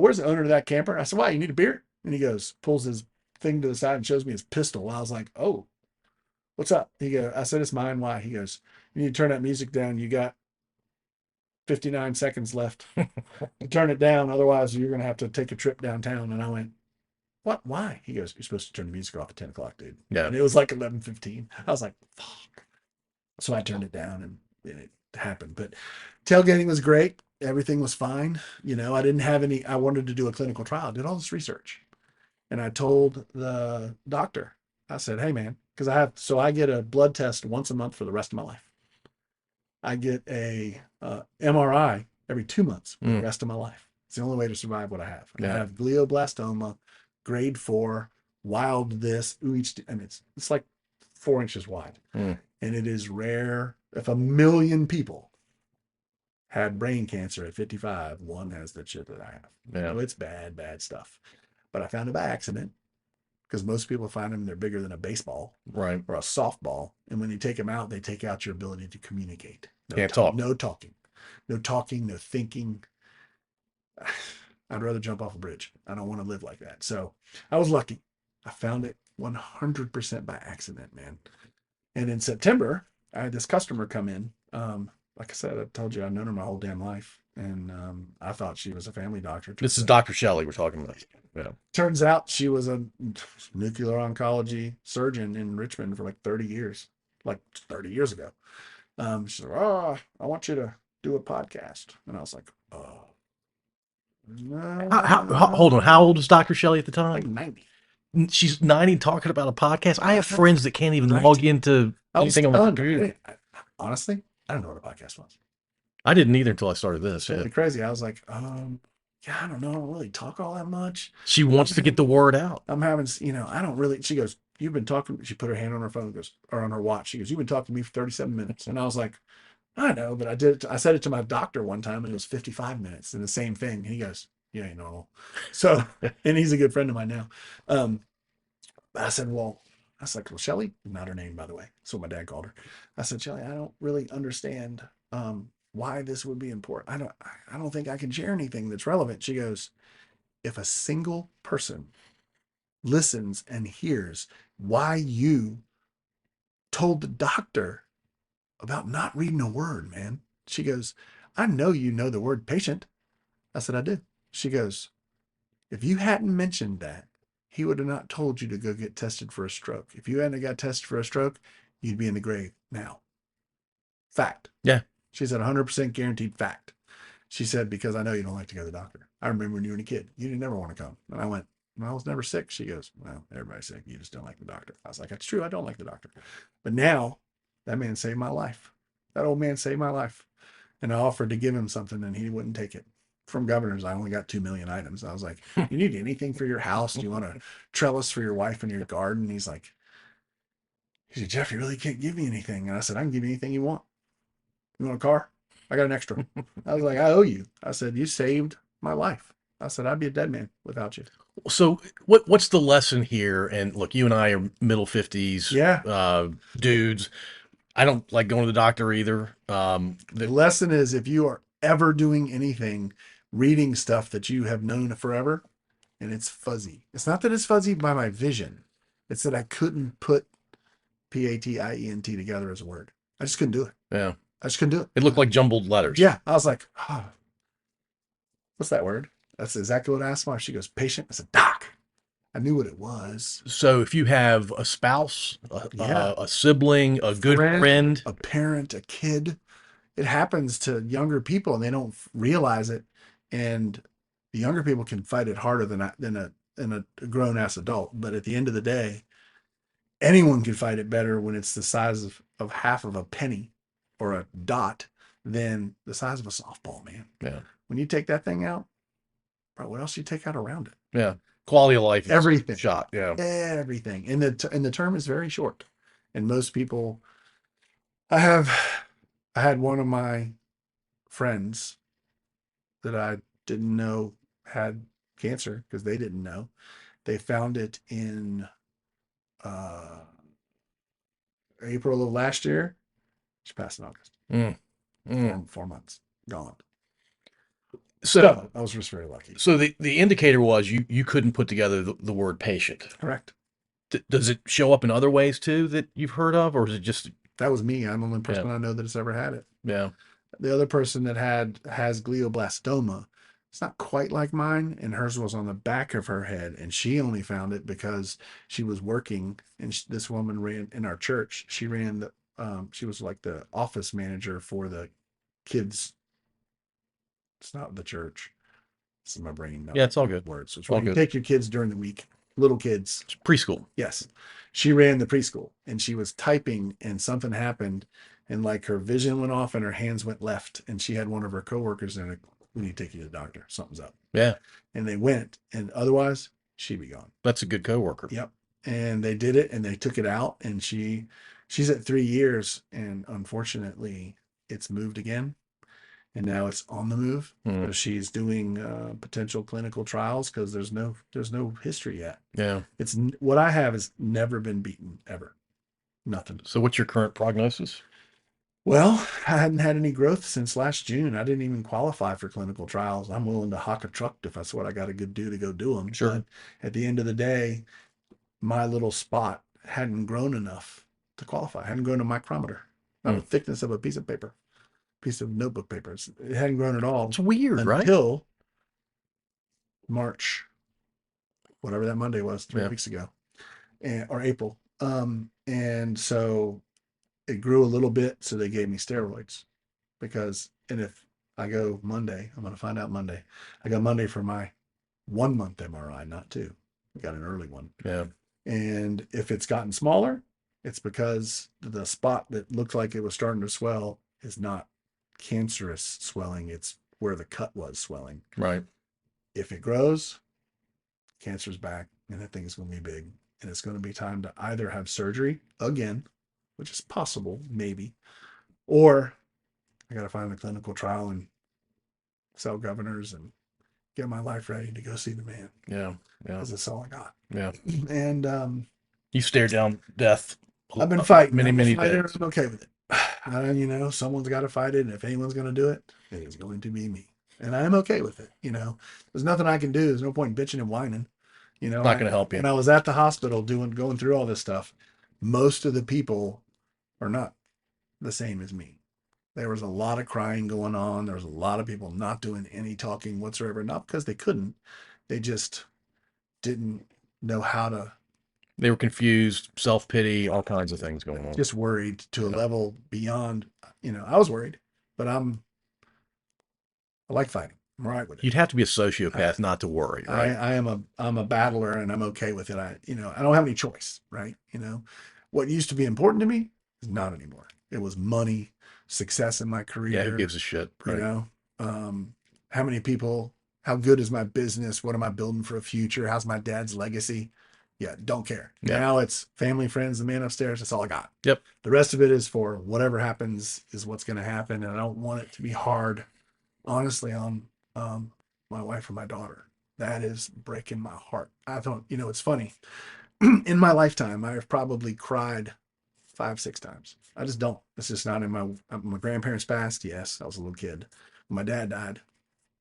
where's the owner of that camper? I said, why, you need a beer? And he goes, pulls his thing to the side and shows me his pistol. I was like, oh, what's up? I said, it's mine. Why? He goes, you need to turn that music down. You got 59 seconds left to turn it down. Otherwise, you're going to have to take a trip downtown. And I went, what? Why? He goes, you're supposed to turn the music off at 10 o'clock, dude. Yeah. And it was like 11:15. I was like, fuck. So I turned it down and it happened. But tailgating was great. Everything was fine. You know, I wanted to do a clinical trial. I did all this research. And I told the doctor, I said, hey man, because I get a blood test once a month for the rest of my life. I get a MRI every 2 months for the rest of my life. It's the only way to survive what I have. I have glioblastoma, grade 4, wild this, and it's like 4 inches wide. And it is rare. If 1 million people had brain cancer at 55, one has the shit that I have. Yeah. So it's bad, bad stuff. But I found it by accident because most people find them, they're bigger than a baseball Right. or a softball. And when you take them out, they take out your ability to communicate. Can't talk. No talking. No talking, no thinking. I'd rather jump off a bridge. I don't want to live like that. So I was lucky. I found it 100% by accident, man. And in September, I had this customer come in. Like I said, I told you I've known her my whole damn life. And I thought she was a family doctor. This is Dr. Shelley we're talking about. Yeah. Turns out she was a nuclear oncology surgeon in Richmond for like 30 years, like 30 years ago. She said, I want you to do a podcast. And I was like, oh. No. Hold on. How old was Dr. Shelley at the time? Like 90. She's 90 talking about a podcast. I have friends that can't even Right. log into anything on the computer. Honestly, I don't know what a podcast was. I didn't either until I started this. It's Yeah. really crazy. I was like, yeah, I don't know. I don't really talk all that much. She wants to get the word out. I'm having, I don't really, she goes, you've been talking, she put her hand on her phone, or on her watch. She goes, you've been talking to me for 37 minutes. And I was like, I know, but I said it to my doctor one time and it was 55 minutes and the same thing. And he goes, you ain't normal. So, and he's a good friend of mine now. I said, well, Shelly, not her name, by the way. So my dad called her. I said, Shelly, I don't really understand why this would be important. I don't think I can share anything that's relevant. She goes, if a single person listens and hears why you told the doctor about not reading a word, man. She goes, I know you know the word patient. I said, I do. She goes, if you hadn't mentioned that, he would have not told you to go get tested for a stroke. If you hadn't got tested for a stroke, you'd be in the grave now. Fact. Yeah. She said 100% guaranteed fact. She said, because I know you don't like to go to the doctor. I remember when you were a kid, you didn't never want to come. And I went, well, I was never sick. She goes, well, everybody's sick. You just don't like the doctor. I was like, that's true. I don't like the doctor. But now that man saved my life. That old man saved my life. and I offered to give him something and he wouldn't take it. From Governors, I only got 2 million items. I was like, you need anything for your house? Do you want a trellis for your wife in your garden? He said, Jeff, you really can't give me anything. And I said, I can give you anything you want. You want a car? I got an extra. I was like, I owe you. I said, you saved my life. I said, I'd be a dead man without you. So what's the lesson here? And look, you and I are middle 50s Yeah. dudes. I don't like going to the doctor either. The lesson is if you are ever doing anything, reading stuff that you have known forever, and it's fuzzy. It's not that it's fuzzy by my vision. It's that I couldn't put Patient together as a word. I just couldn't do it. Yeah. I just couldn't do it. It looked like jumbled letters. Yeah. I was like, oh, what's that word? That's exactly what I asked my wife. She goes, patient. I said, doc. I knew what it was. So if you have a spouse, Yeah. a sibling, a good friend, a parent, a kid, it happens to younger people and they don't realize it. And the younger people can fight it harder than a grown ass adult. But at the end of the day, anyone can fight it better when it's the size of half of a penny or a dot than the size of a softball, man. Yeah. When you take that thing out, bro, what else do you take out around it? Yeah. Quality of life. Everything. Shot. Yeah. Everything. And the term is very short. And most people, I had one of my friends that I didn't know had cancer because they didn't know. They found it in April of last year. She passed in August. 4 months gone. So I was just very lucky. So the indicator was you couldn't put together the word patient. Correct. Does it show up in other ways too that you've heard of, or is it just that was me? I'm the only person I know that has ever had it. Yeah. The other person that has glioblastoma, it's not quite like mine, and hers was on the back of her head, and she only found it because she was working, and this woman ran in our church. She ran the she was like the office manager for the kids. It's not the church. This is my brain. Yeah, it's all good. Words. It's where you take your kids during the week, little kids. It's preschool. Yes. She ran the preschool and she was typing and something happened and like her vision went off and her hands went left. And she had one of her coworkers in it. We need to take you to the doctor. Something's up. Yeah. And they went and otherwise she'd be gone. That's a good coworker. Yep. And they did it and they took it out and she's at 3 years and unfortunately it's moved again. And now it's on the move. So she's doing potential clinical trials because there's no history yet. Yeah. It's what I have has never been beaten ever. Nothing. So what's your current prognosis? Well, I hadn't had any growth since last June. I didn't even qualify for clinical trials. I'm willing to hawk a truck if that's what I got to do to go do them. Sure. But at the end of the day, my little spot hadn't grown enough to qualify. I hadn't grown a micrometer, not the thickness of a piece of notebook papers. It hadn't grown at all. It's weird, right? Until March, whatever that Monday was, 3 weeks ago, or April. And so it grew a little bit. So they gave me steroids and if I go Monday, I'm going to find out Monday. I go Monday for my 1 month MRI, not 2. We got an early one. Yeah. And if it's gotten smaller, it's because the spot that looked like it was starting to swell is not cancerous swelling. It's where the cut was swelling. Right. If it grows, cancer's back and that thing is going to be big and it's going to be time to either have surgery again, which is possible, maybe, or I got to find a clinical trial and sell Governors and get my life ready to go see the man. Yeah. Yeah. Because that's all I got. Yeah. And you stared down death. I've been fighting many days. I'm okay with it. Someone's got to fight it. And if anyone's going to do it, it is going to be me. And I'm okay with it. There's nothing I can do. There's no point in bitching and whining. Not going to help you. When I was at the hospital going through all this stuff, most of the people are not the same as me. There was a lot of crying going on. There was a lot of people not doing any talking whatsoever. Not because they couldn't. They just didn't know how to. They were confused, self-pity, all kinds of things going on. Just worried to a level beyond, I was worried, but I like fighting. I'm all right with it. You'd have to be a sociopath not to worry, right? I'm a battler and I'm okay with it. I don't have any choice, right? What used to be important to me is not anymore. It was money, success in my Yeah, career. who gives a shit? You Right. know, how many people, how good is my business? What am I building for a future? How's my dad's legacy? Yeah, don't care. Yeah. Now it's family, friends, the man upstairs. That's all I got. Yep. The rest of it is for whatever happens is what's going to happen. And I don't want it to be hard, honestly, on my wife or my daughter. That is breaking my heart. I don't, it's funny. In my lifetime, I have probably cried 5, 6 times. I just don't. It's just not in my grandparents passed. Yes, I was a little kid. When my dad died,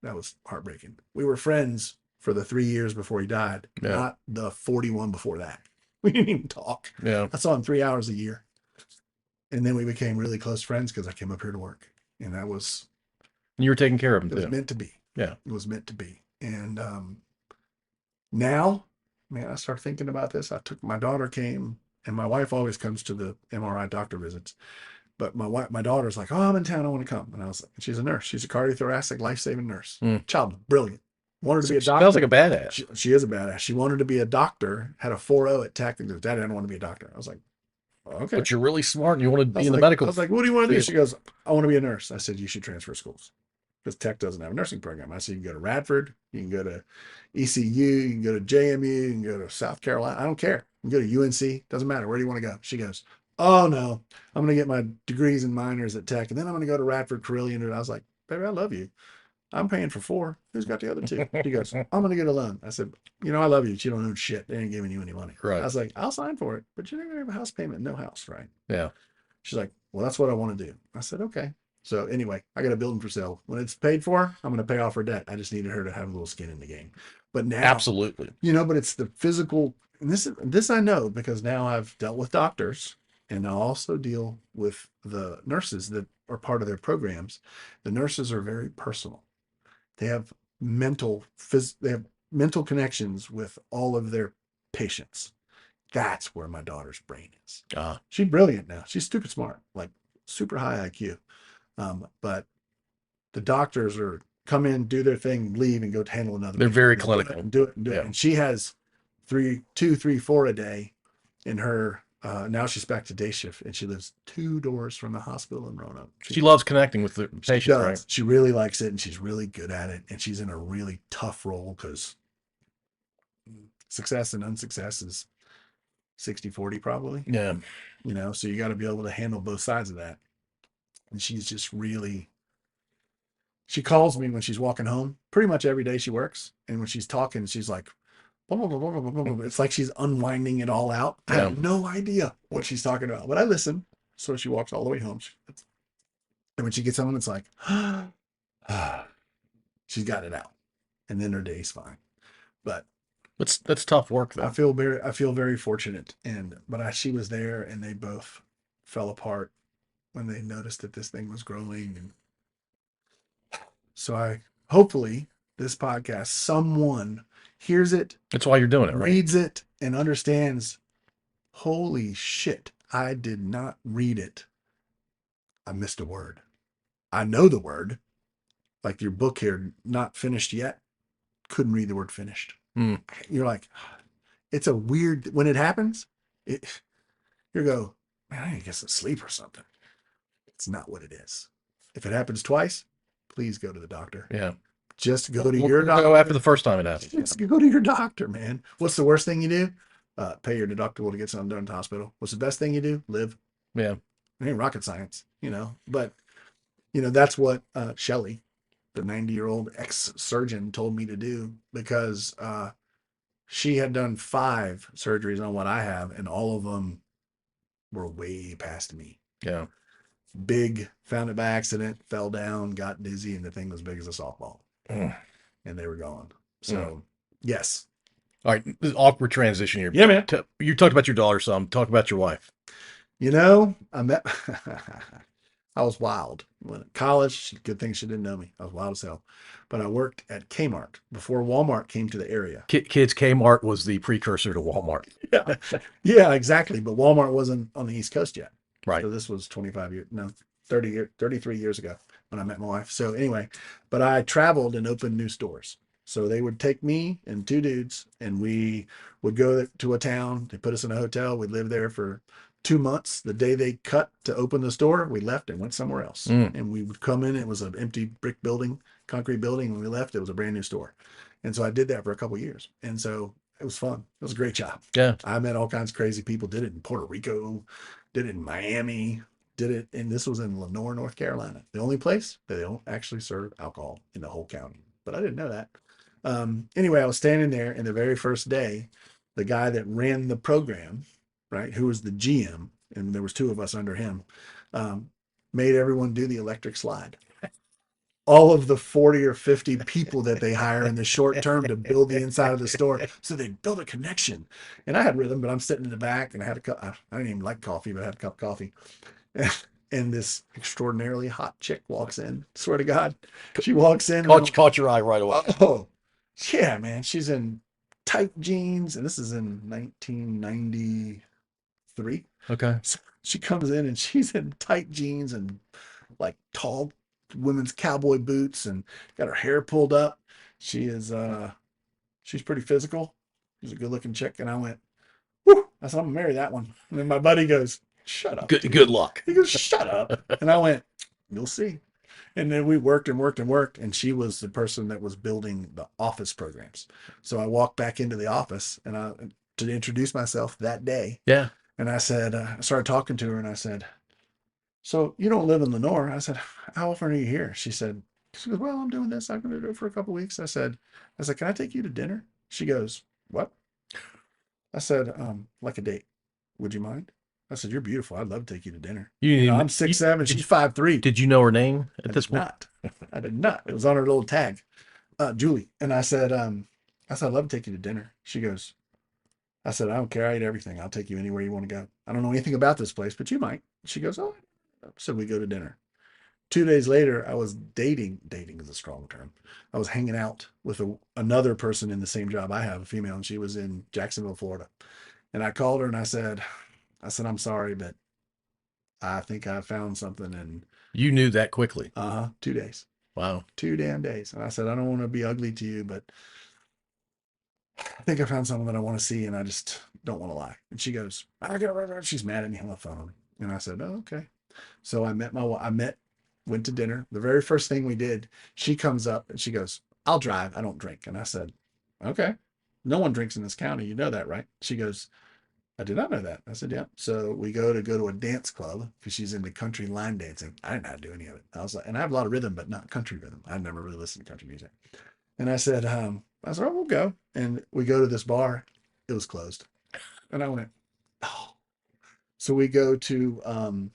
that was heartbreaking. We were friends for the 3 years before he died, Yeah. not the 41 before that. We didn't even talk. Yeah. I saw him 3 hours a year. And then we became really close friends because I came up here to work. And that was, You were taking care of him it was too. meant to be. Yeah. It was meant to be. And now, man, I start thinking about this. My daughter came, and my wife always comes to the MRI doctor visits. But my daughter's like, oh, I'm in town. I want to come. And I was like, she's a nurse. She's a cardiothoracic life-saving nurse. Child, brilliant. Wanted to be a doctor. Sounds like a badass. She is a badass. She wanted to be a doctor, had a 4.0 at Tech, and goes, Daddy, I don't want to be a doctor. I was like, okay. But you're really smart and you want to be in the like, medical. I was like, what do you want to do? field. She goes, I want to be a nurse. I said, you should transfer schools because Tech doesn't have a nursing program. I said, you can go to Radford, you can go to ECU, you can go to JMU, you can go to South Carolina. I don't care. You can go to UNC. Doesn't matter. Where do you want to go? She goes, oh no, I'm going to get my degrees and minors at Tech, and then I'm going to go to Radford, Carilion. And I was like, baby, I love you. I'm paying for 4. Who's got the other 2? She goes, I'm going to get a loan. I said, I love you. But you don't own shit. They ain't giving you any money. Right. I was like, I'll sign for it, but you're not going to have a house payment. No house, right? Yeah. She's like, well, that's what I want to do. I said, okay. So anyway, I got a building for sale. When it's paid for, I'm going to pay off her debt. I just needed her to have a little skin in the game. But now, Absolutely. but it's the physical. And this I know because now I've dealt with doctors and I also deal with the nurses that are part of their programs. The nurses are very personal. They have they have mental connections with all of their patients. That's where my daughter's brain is. She's brilliant now. She's stupid smart, like super high IQ. But the doctors come in, do their thing, leave, and go handle another. They're very Do clinical. it. Yeah. And she has 2, 3, 4 a day in her. Now she's back to day shift, and she lives 2 doors from the hospital in Roanoke. She loves connecting with the She patients, does. right? She really likes it, and she's really good at it. And she's in a really tough role because success and unsuccess is 60-40 probably. Yeah. So you got to be able to handle both sides of that. And she's just really, she calls me when she's walking home pretty much every day she works. And when she's talking, she's like, blah, blah, blah, blah, blah, blah, blah. It's like she's unwinding it all out. I have no idea what she's talking about, but I listen. So she walks all the way home. And when she gets home, it's like, she's got it out. And then her day's fine. But that's tough work though. I feel very fortunate. But she was there and they both fell apart when they noticed that this thing was growing. And so hopefully this podcast, someone hears it. That's why you're doing it, right? Reads it and understands, holy shit, I did not read it. I missed a word. I know the word. Like your book here, not finished yet. Couldn't read the word finished. You're like, it's a weird, when it happens, you go, man, I need to get some sleep or something. It's not what it is. If it happens twice, please go to the doctor. Yeah. Just go to your doctor. Go after the first time it happens. Just go to your doctor, man. What's the worst thing you do? Pay your deductible to get something done in the hospital. What's the best thing you do? Live. Yeah. It ain't rocket science, but that's what Shelley, the 90-year-old ex-surgeon, told me to do because she had done 5 surgeries on what I have, and all of them were way past me. Yeah. Big, found it by accident, fell down, got dizzy, and the thing was big as a softball. And they were gone. So, yes. All right. This is awkward transition here. Yeah, man. You talked about your daughter some. Talk about your wife. I was wild. When at college, good thing she didn't know me. I was wild as hell. But I worked at Kmart before Walmart came to the area. Kids, Kmart was the precursor to Walmart. Yeah. Yeah, exactly. But Walmart wasn't on the East Coast yet. Right. So this was 33 years ago when I met my wife. So anyway, but I traveled and opened new stores. So they would take me and 2 dudes and we would go to a town. They put us in a hotel. We'd live there for 2 months. The day they cut to open the store, we left and went somewhere else. Mm. And we would come in. It was an empty brick building, concrete building. When we left, it was a brand new store. And so I did that for a couple of years. And so it was fun. It was a great job. Yeah. I met all kinds of crazy people. Did it in Puerto Rico, did it in Miami, did it. And this was in Lenore, North Carolina, the only place that they don't actually serve alcohol in the whole county. But I didn't know that. Anyway, I was standing there, and the very first day, the guy that ran the program, right, who was the GM, and there was 2 of us under him, made everyone do the electric slide. All of the 40 or 50 people that they hire in the short term to build the inside of the store. So they build a connection. And I had rhythm, but I'm sitting in the back and I had a cup. I didn't even like coffee, but I had a cup of coffee. And this extraordinarily hot chick walks in. Swear to God. She walks in. Caught your eye right away. Oh, yeah, man. She's in tight jeans. And this is in 1993. Okay. So she comes in and she's in tight jeans and like tall women's cowboy boots and got her hair pulled up. She is she's pretty physical. She's a good looking chick. And I went, whoo, I said, I'm gonna marry that one. And then my buddy goes, shut up. Good luck. He goes, shut up. And I went, you'll see. And then we worked and worked and worked. And she was the person that was building the office programs. So I walked back into the office and to introduce myself that day. Yeah. And I said, I started talking to her and I said, so you don't live in Lenore? I said, how often are you here? She goes, well, I'm doing this. I'm going to do it for a couple of weeks. I said, can I take you to dinner? She goes, what? I said, like a date. Would you mind? I said, you're beautiful. I'd love to take you to dinner. I'm 6'7", she's 5'3". Did you know her name at this point? Not. I did not. It was on her little tag, Julie. And I said, I'd love to take you to dinner. She goes, I said, I don't care. I eat everything. I'll take you anywhere you want to go. I don't know anything about this place, but you might. She goes, oh. So we go to dinner. 2 days later, I was dating is a strong term. I was hanging out with another person in the same job I have, a female, and she was in Jacksonville, Florida. And I called her and I said, I'm sorry, but I think I found something. And you knew that quickly. 2 days. Wow. 2 damn days. And I said, I don't want to be ugly to you, but I think I found something that I want to see, and I just don't want to lie. And she goes, she's mad at me on the phone. And I said, oh, okay. So went to dinner. The very first thing we did, she comes up and she goes, I'll drive. I don't drink. And I said, okay. No one drinks in this county. You know that, right? She goes, I did not know that. I said, yeah. So we go to a dance club because she's into country line dancing. I didn't know how to do any of it. I was like, and I have a lot of rhythm, but not country rhythm. I've never really listened to country music. And I said, oh, we'll go. And we go to this bar. It was closed. And I went, oh. So we go to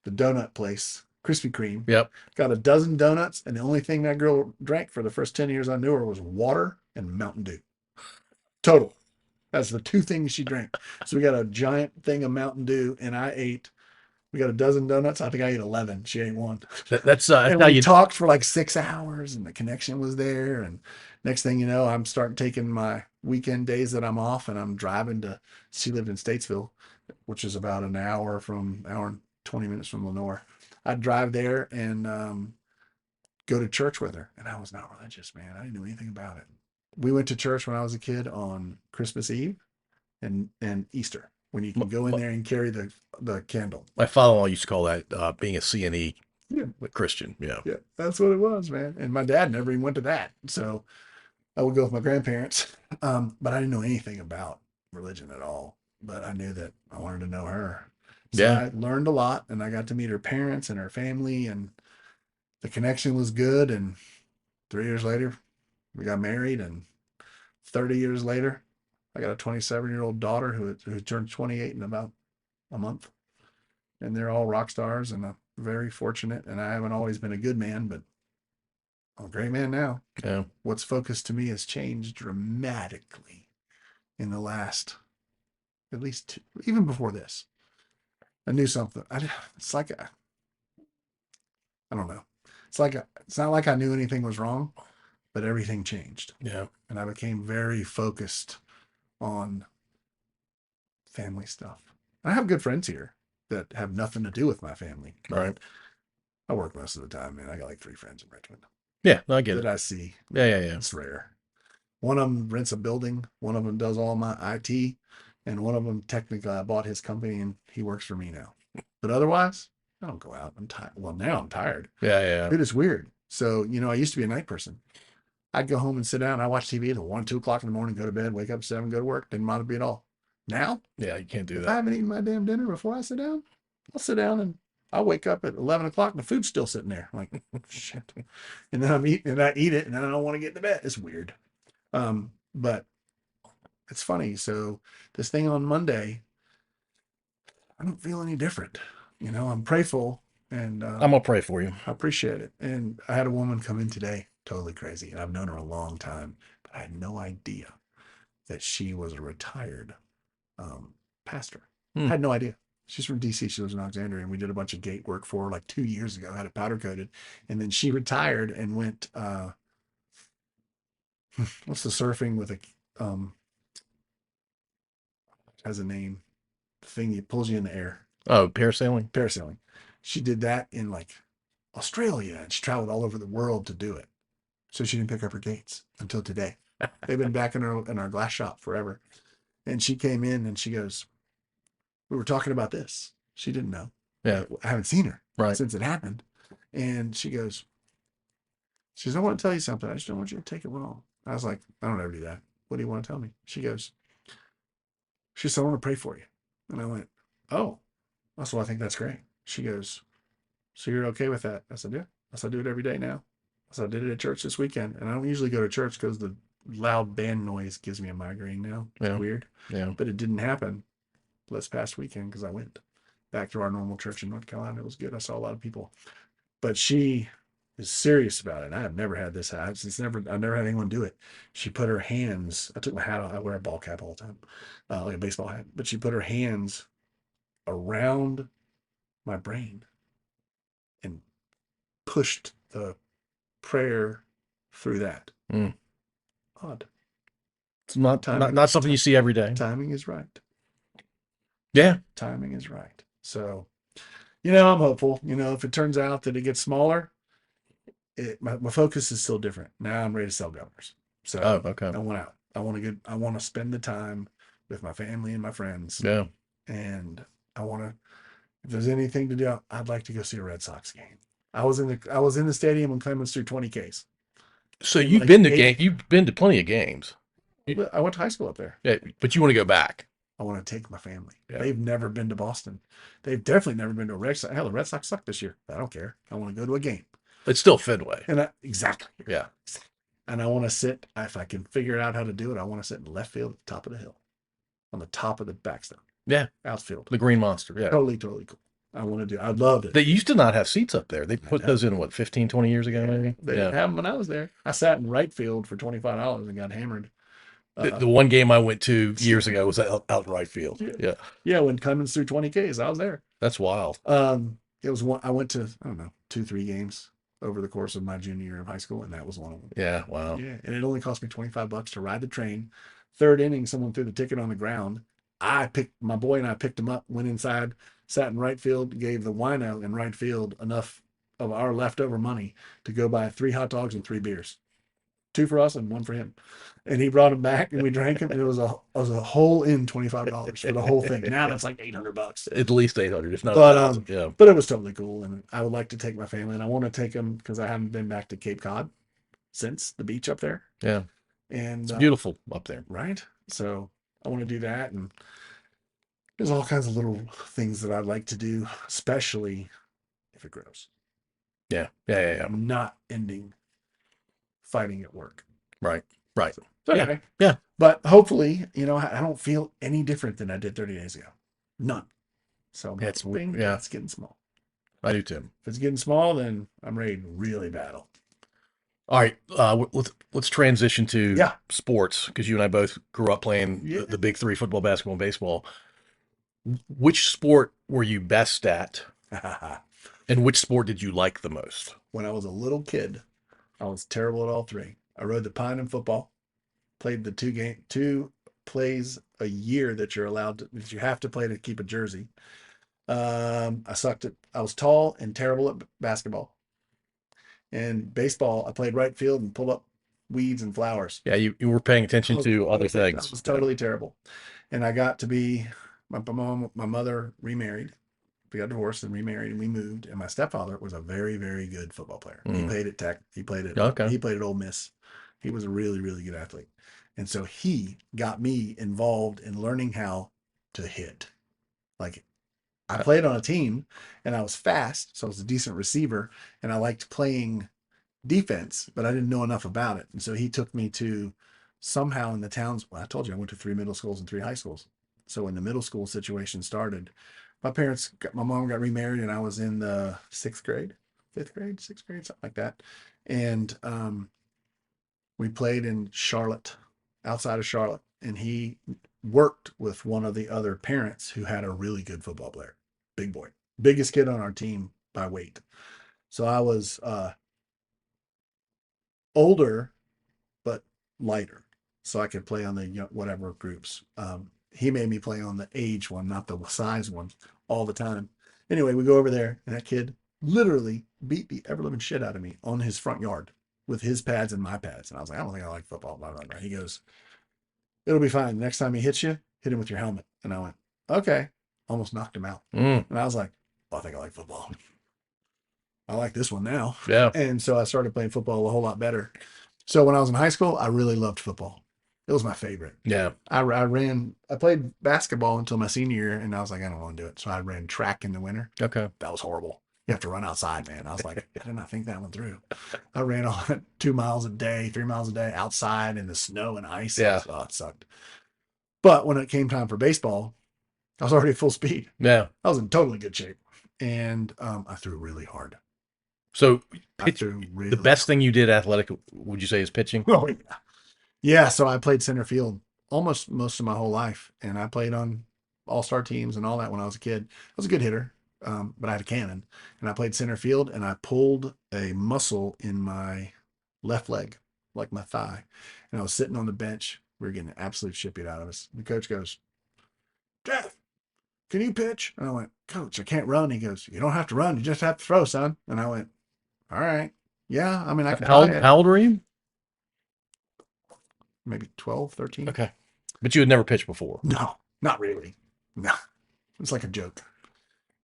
the donut place, Krispy Kreme. Yep. Got a dozen donuts, and the only thing that girl drank for the first 10 years I knew her was water and Mountain Dew. Total. That's the 2 things she drank. So we got a giant thing of Mountain Dew, and we got a dozen donuts. I think I ate 11. She ate 1. That's and how we you talked for like 6 hours, and the connection was there. And next thing you know, I'm starting taking my weekend days that I'm off, and I'm driving she lived in Statesville, which is about an hour and 20 minutes from Lenore. I'd drive there and go to church with her. And I was not religious, man. I didn't know anything about it. We went to church when I was a kid on Christmas Eve and Easter, when you can go in there and carry the candle. My father-in-law used to call that being a CNE Christian. Yeah. Yeah, that's what it was, man. And my dad never even went to that. So I would go with my grandparents. But I didn't know anything about religion at all. But I knew that I wanted to know her. So Yeah. I learned a lot, and I got to meet her parents and her family, and the connection was good. And 3 years later, we got married, and 30 years later, I got a 27-year-old daughter who turned 28 in about a month. And they're all rock stars, and I'm very fortunate. And I haven't always been a good man, but I'm a great man now. Yeah. What's focused to me has changed dramatically in the last, at least even before this. I knew something. It's like I don't know. It's not like I knew anything was wrong, but everything changed. Yeah. And I became very focused on family stuff. I have good friends here that have nothing to do with my family. Right. I work most of the time, man. I got like 3 friends in Richmond Yeah, I get that it. I see. Yeah. It's rare. One of them rents a building. One of them does all my IT. And one of them, technically, I bought his company and he works for me now. But otherwise, I don't go out. I'm tired. Well, now I'm tired. Yeah. Dude, it's weird. So, I used to be a night person. I'd go home and sit down. I watch TV till 1, 2 o'clock in the morning, go to bed, wake up at 7, go to work. Didn't bother me at all. Now, Yeah. You can't do if I that. haven't eaten my damn dinner before I sit down, I'll sit down and I'll wake up at 11 o'clock and the food's still sitting there. I'm like, shit. And then I eat it and then I don't want to get into bed. It's weird. But it's funny. So this thing on Monday, I don't feel any different. I'm prayerful and I'm gonna pray for you. I appreciate it. And I had a woman come in today, totally crazy. And I've known her a long time, but I had no idea that she was a retired pastor. I had no idea. She's from DC. She lives in Alexandria, and we did a bunch of gate work for her like 2 years ago. Had it powder coated, and then she retired and went. What's the surfing with a has a name? The thing that pulls you in the air. Oh, parasailing. Parasailing. She did that in like Australia, and she traveled all over the world to do it. So she didn't pick up her gates until today. They've been back in our glass shop forever. And she came in and she goes, we were talking about this. She didn't know. Yeah. I haven't seen her Right. since it happened. And she goes, I want to tell you something. I just don't want you to take it wrong. I was like, I don't ever do that. What do you want to tell me? She said, I want to pray for you. And I went, oh, I think that's great. She goes, so you're okay with that? I said, yeah. I said, I do it every day now. I said, I did it at church this weekend. And I don't usually go to church because the loud band noise gives me a migraine now. It's weird. Yeah. But it didn't happen this past weekend because I went back to our normal church in North Carolina. It was good. I saw a lot of people. But she is serious about it. I have never had this. I've never had anyone do it. She put her hands, I took my hat off. I wear a ball cap all the time, like a baseball hat. But she put her hands around my brain and pushed the prayer through that. Odd. It's not something you see every day. Timing is right. Yeah. Timing is right. So, I'm hopeful. If it turns out that it gets smaller, my focus is still different. Now I'm ready to sell governors. So okay. I want out. I want to spend the time with my family and my friends. Yeah. And if there's anything to do, I'd like to go see a Red Sox game. I was in the stadium when Clemens threw 20 Ks. So you've been to plenty of games. I went to high school up there. Yeah, but you want to go back. I want to take my family. Yeah. They've never been to Boston. They've definitely never been to a Red Sox. Hell, the Red Sox suck this year. I don't care. I want to go to a game. It's still Fenway. And exactly. Yeah. And I want to sit, if I can figure out how to do it, I want to sit in left field at the top of the hill, on the top of the backstone. Yeah. Outfield. The Green Monster. Yeah. Totally cool. I'd love it. They used to not have seats up there. They put those in, 15, 20 years ago, maybe? They didn't have them when I was there. I sat in right field for $25 and got hammered. The one game I went to years ago was out in right field. Yeah. Yeah, when Clemens threw 20 Ks, I was there. That's wild. It was one. I went to, I don't know, 2-3 games over the course of my junior year of high school, and that was one of them. Yeah, wow. Yeah, and it only cost me $25 to ride the train. Third inning, someone threw the ticket on the ground. My boy and I picked him up, went inside, sat in right field, gave the wino in right field enough of our leftover money to go buy 3 hot dogs and 3 beers. 2 for us and 1 for him. And he brought them back and we drank them. And it was a whole in $25 for the whole thing. Now that's like $800. At least 800, if not. But yeah. But it was totally cool. And I would like to take my family, and I want to take them because I haven't been back to Cape Cod since the beach up there. Yeah. And it's beautiful up there. Right. So I want to do that. And there's all kinds of little things that I'd like to do, especially if it grows. Yeah. I'm not ending fighting at work. Right. So anyway, yeah. But hopefully, I don't feel any different than I did 30 days ago. None. So I'm hoping it's getting small. I do too. If it's getting small, then I'm ready to really battle. All right. Let's transition to sports, because you and I both grew up playing the big 3: football, basketball, and baseball. Which sport were you best at? And which sport did you like the most? When I was a little kid, I was terrible at all 3. I rode the pine in football, played the 2 plays a year that you have to play to keep a jersey. I was tall and terrible at basketball. And baseball, I played right field and pulled up weeds and flowers. Yeah, you were paying attention to other That things. was totally terrible. And I got to be my mother remarried. We got divorced and remarried, and we moved. And my stepfather was a very, very good football player. He Mm. played at Tech. He played at Okay. he played at Ole Miss. He was a really, really good athlete. And so he got me involved in learning how to hit. Like I played on a team and I was fast, so I was a decent receiver, and I liked playing defense, but I didn't know enough about it. And so he took me to somehow in the towns. Well, I told you I went to 3 middle schools and 3 high schools. So when the middle school situation started, my mom got remarried, and I was in the 6th grade, 5th grade, 6th grade, something like that. And we played in Charlotte, outside of Charlotte, and he worked with one of the other parents who had a really good football player, big boy, biggest kid on our team by weight. So I was older but lighter, so I could play on the whatever groups. He made me play on the age one, not the size one, all the time. Anyway, we go over there, and that kid literally beat the ever living shit out of me on his front yard with his pads and my pads. And I was like, I don't think I like football. Blah, blah, blah. He goes, it'll be fine. The next time he hits you, hit him with your helmet. And I went, okay. Almost knocked him out. Mm. And I was like, well, I think I like football. I like this one now. Yeah. And so I started playing football a whole lot better. So when I was in high school, I really loved football. It was my favorite. Yeah. I played basketball until my senior year, and I was like, I don't want to do it. So I ran track in the winter. Okay. That was horrible. You have to run outside, man. I was like, I did not think that one through. I ran on 2 miles a day, 3 miles a day outside in the snow and ice. Yeah. Oh, it sucked. But when it came time for baseball, I was already at full speed. Yeah. I was in totally good shape. And I threw really hard. So Really the best thing you did athletic, would you say, is pitching? Oh, yeah. Yeah, so I played center field almost most of my whole life, and I played on all-star teams and all that when I was a kid. I was a good hitter, but I had a cannon, and I played center field, and I pulled a muscle in my left leg, like my thigh, and I was sitting on the bench. We were getting an absolute shit beat out of us. The coach goes, Jeff, can you pitch? And I went, Coach, I can't run. He goes, you don't have to run. You just have to throw, son. And I went, all right. Yeah, I mean, I can How old were you? Maybe 12, 13. Okay. But you had never pitched before. No, not really. No, it's like a joke.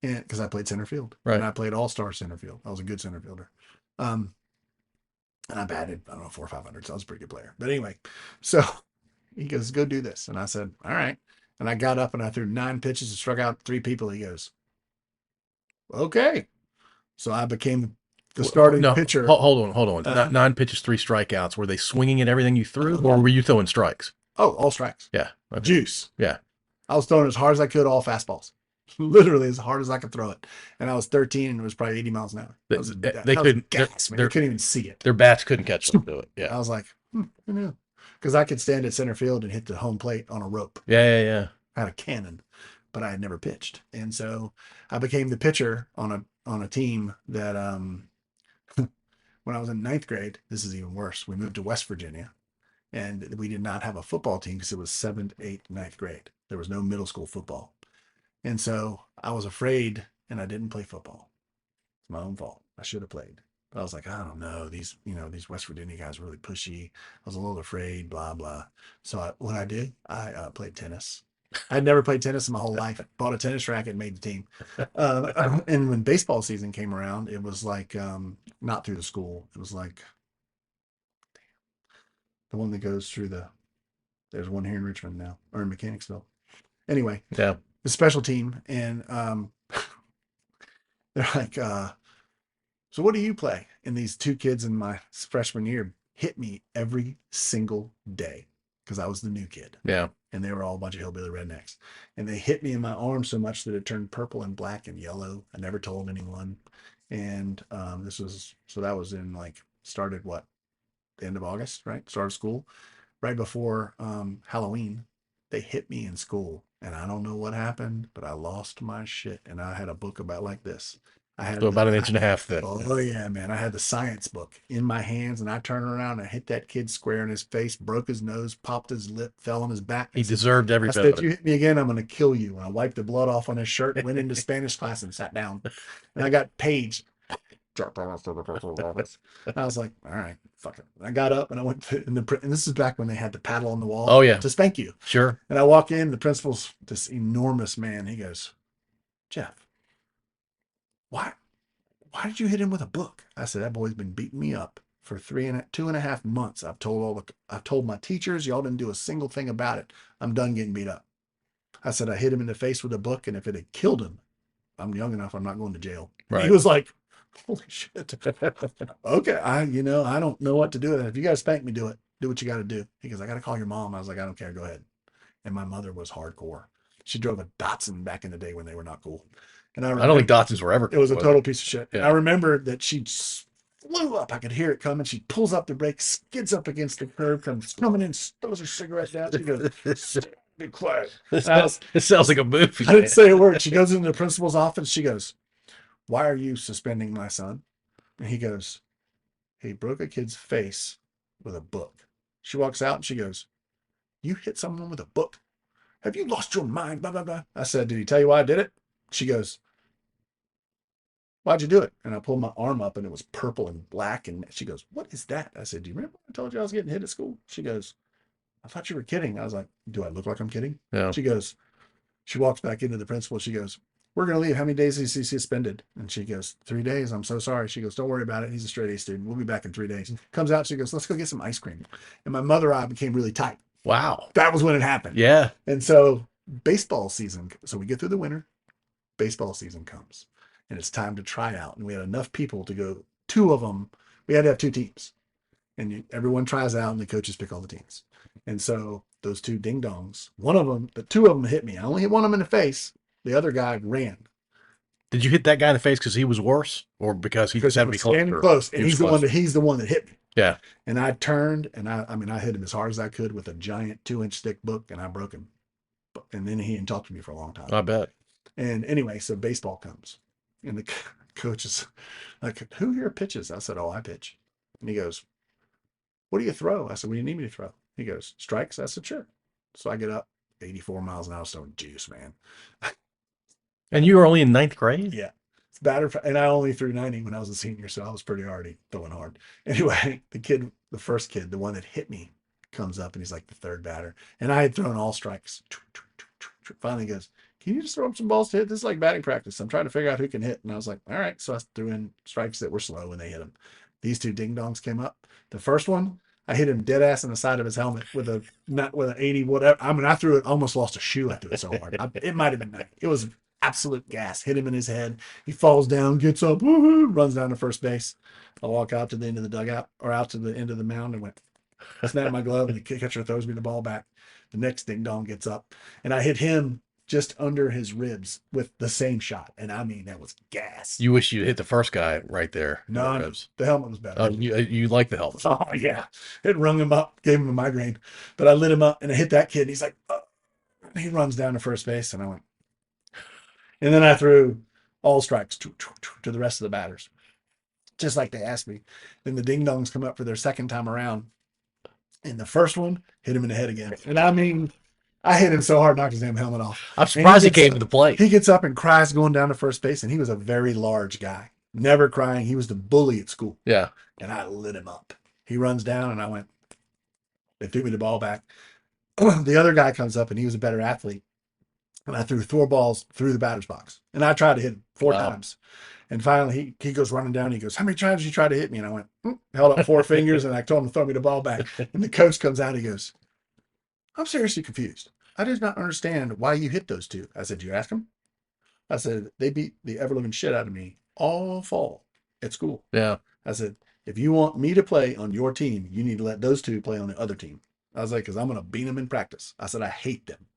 And because I played center field, Right. And I played all-star center field. I was a good center fielder. And I batted, I don't know, 400 or 500. So I was a pretty good player. But anyway, so he goes, go do this. And I said, all right. And I got up and I threw 9 pitches and struck out 3 people. He goes, okay. So I became the starting pitcher. Hold on. 9 pitches, 3 strikeouts. Were they swinging at everything you threw, or were you throwing strikes? Oh, all strikes. Yeah. Okay. Juice. Yeah. I was throwing as hard as I could, all fastballs. Literally as hard as I could throw it. And I was 13 and it was probably 80 miles an hour. They couldn't. They couldn't even see it. Their bats couldn't catch them to it. Yeah. I was like, who knew? Because I could stand at center field and hit the home plate on a rope. Yeah. I had a cannon, but I had never pitched. And so I became the pitcher on a team that when I was in 9th grade, this is even worse. We moved to West Virginia, and we did not have a football team because it was 7th, 8th, 9th grade. There was no middle school football. And so I was afraid, and I didn't play football. It's my own fault. I should have played. But I was like, I don't know. These West Virginia guys are really pushy. I was a little afraid, blah, blah. So what I did, I played tennis. I'd never played tennis in my whole life. Bought a tennis racket and made the team. And when baseball season came around, it was like, not through the school. It was like the one that goes through there's one here in Richmond now, or in Mechanicsville. Anyway, Yeah. the special team. And they're like, so what do you play? And these 2 kids in my freshman year hit me every single day because I was the new kid. Yeah. And they were all a bunch of hillbilly rednecks. And they hit me in my arm so much that it turned purple and black and yellow. I never told anyone. And that was in started what? The end of August, right? Started school. Right before Halloween, they hit me in school. And I don't know what happened, but I lost my shit. And I had a book about like this. So about an inch and a half thick. Oh yeah, man. I had the science book in my hands, and I turned around and hit that kid square in his face, broke his nose, popped his lip, fell on his back. He deserved every bit. I bit said, of if you it. hit me again, I'm going to kill you. And I wiped the blood off on his shirt, went into Spanish class and sat down. And I got paged. Drop down to the principal's office. And I was like, all right, fuck it. And I got up and I went to, and this is back when they had the paddle on the wall. Oh, yeah. To spank you. Sure. And I walk in, the principal's this enormous man. He goes, Jeff, why did you hit him with a book? I said, that boy's been beating me up for 2.5 months. I've told my teachers, y'all didn't do a single thing about it. I'm done getting beat up. I said, I hit him in the face with a book, and if it had killed him, I'm young enough, I'm not going to jail. Right. He was like, holy shit. Okay, I don't know what to do with it. If you got to spank me, do it. Do what you got to do. He goes, I got to call your mom. I was like, I don't care. Go ahead. And my mother was hardcore. She drove a Datsun back in the day when they were not cool. And I don't think Datsuns were ever. It was a total piece of shit. Yeah. And I rember that she flew up. I could hear it coming. She pulls up the brake, skids up against the curb, comes coming in, throws her cigarette down. She goes, be quiet. It sounds like a movie. I didn't say a word. She goes into the principal's office. She goes, why are you suspending my son? And he goes, he broke a kid's face with a book. She walks out and she goes, you hit someone with a book? Have you lost your mind? Blah, blah, blah. I said, did he tell you why I did it? She goes, why'd you do it? And I pulled my arm up and it was purple and black. And she goes, what is that? I said, do you remember I told you I was getting hit at school? She goes, I thought you were kidding. I was like, do I look like I'm kidding? Yeah. She goes, she walks back into the principal. She goes, we're going to leave. How many days is he suspended? And she goes, 3 days. I'm so sorry. She goes, don't worry about it. He's a straight A student. We'll be back in 3 days. Comes out. She goes, let's go get some ice cream. And my mother and I became really tight. Wow. That was when it happened. Yeah. And so baseball season. So we get through the winter. Baseball season comes. And it's time to try out. And we had enough people to go. 2 of them. We had to have 2 teams. And everyone tries out and the coaches pick all the teams. And so those 2 ding dongs, the 2 of them hit me. I only hit one of them in the face. The other guy ran. Did you hit that guy in the face because he was worse, or because he just had to be standing close? And he's the one that hit me. Yeah. And I turned and I hit him as hard as I could with a giant 2-inch thick book, and I broke him. And then he didn't talk to me for a long time. I bet. And anyway, so baseball comes, and the coach is like, "Who here pitches?" I said, "Oh, I pitch." And he goes, "What do you throw?" I said, "What do you need me to throw?" He goes, "Strikes." I said, "Sure." So I get up, 84 miles an hour, so juice, man. And you were only in 9th grade? Yeah. It's batter, and I only threw 90 when I was a senior, so I was pretty already throwing hard. Anyway, the first kid, the one that hit me, comes up and he's like the 3rd batter. And I had thrown all strikes. Finally goes, "Can you just throw up some balls to hit? This is like batting practice. I'm trying to figure out who can hit." And I was like, all right. So I threw in strikes that were slow and they hit them. These 2 ding dongs came up. The first one, I hit him dead ass in the side of his helmet with an 80 whatever. I mean, I threw it, almost lost a shoe. I threw it so hard. It might have been 90. It was absolute gas. Hit him in his head. He falls down, gets up, runs down to first base. I walk out to the end of the dugout, or out to the end of the mound, and went, snap my glove, and the catcher throws me the ball back. The next ding dong gets up, and I hit him just under his ribs with the same shot. And I mean, that was gas. You wish you'd hit the first guy right there. No, the helmet was better. Oh, you like the helmet? Oh yeah, it rung him up, gave him a migraine. But I lit him up and I hit that kid. And he's like, oh. He runs down to first base, and I went. And then I threw all strikes to the rest of the batters, just like they asked me. Then the ding dongs come up for their second time around, and the first one hit him in the head again. And I mean, I hit him so hard, knocked his damn helmet off. I'm surprised he came to the plate. He gets up and cries going down to first base, and he was a very large guy, never crying. He was the bully at school. Yeah. And I lit him up. He runs down, and I went. They threw me the ball back. The other guy comes up, and he was a better athlete. And I threw 4 balls through the batter's box. And I tried to hit him 4 times. And finally, he goes running down. He goes, "How many times did you try to hit me?" And I went, held up 4 fingers, and I told him to throw me the ball back. And the coach comes out. He goes, "I'm seriously confused. I did not understand why you hit those 2. I said, "You ask them?" I said, "They beat the ever-living shit out of me all fall at school." Yeah. I said, "If you want me to play on your team, you need to let those 2 play on the other team." I was like, "Because I'm going to beat them in practice." I said, "I hate them."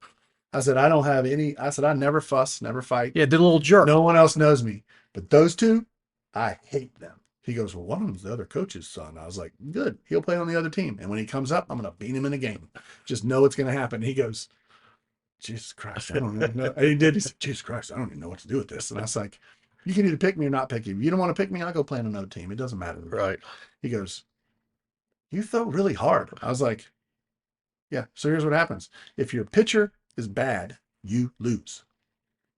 I said, "I don't have any." I said, "I never fuss, never fight. Yeah, did a little jerk. No one else knows me. But those 2, I hate them." He goes, "Well, one of them's the other coach's son." I was like, "Good. He'll play on the other team. And when he comes up, I'm going to beat him in a game. Just know it's going to happen." He goes, "Jesus Christ, I don't know." And he did. He said, "Jesus Christ, I don't even know what to do with this." And I was like, "You can either pick me or not pick you. If you don't want to pick me, I'll go play on another team. It doesn't matter." Right. He goes, "You throw really hard." I was like, "Yeah, so here's what happens. If your pitcher is bad, you lose.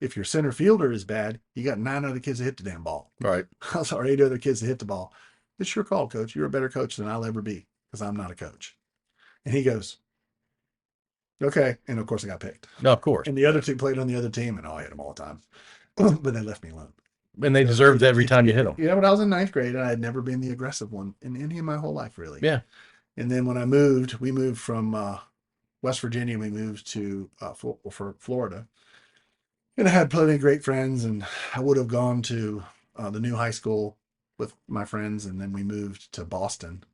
if your center fielder is bad, you got 9 other kids that hit the damn ball. Right. Or 8 other kids that hit the ball. It's your call, coach. You're a better coach than I'll ever be because I'm not a coach. And he goes, okay. And of course, I got picked. No, of course. And the other two played on the other team, and I hit them all the time. But they left me alone. And they deserved every time you hit them. Yeah, but I was in 9th grade, and I had never been the aggressive one in any of my whole life, really. Yeah. And then when we moved from West Virginia, we moved to for Florida. And I had plenty of great friends, and I would have gone to the new high school with my friends, and then we moved to Boston.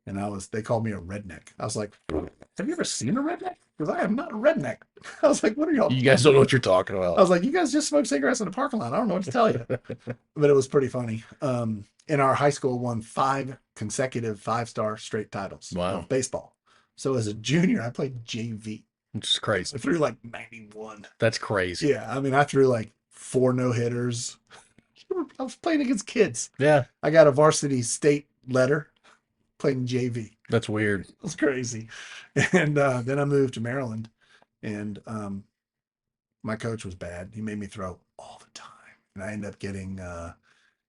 And they called me a redneck. I was like, have you ever seen a redneck? Because I am not a redneck. I was like, what are y'all? You guys don't know what you're talking about. I was like, you guys just smoke cigarettes in the parking lot. I don't know what to tell you. But it was pretty funny. In our high school, won 5 consecutive 5-star straight titles of baseball. So as a junior, I played JV. Which is crazy. I threw like 91. That's crazy. Yeah. I mean, I threw like 4 no-hitters. I was playing against kids. Yeah. I got a varsity state letter playing JV. That's weird. It was crazy. And then I moved to Maryland, and my coach was bad. He made me throw all the time. And I ended up getting,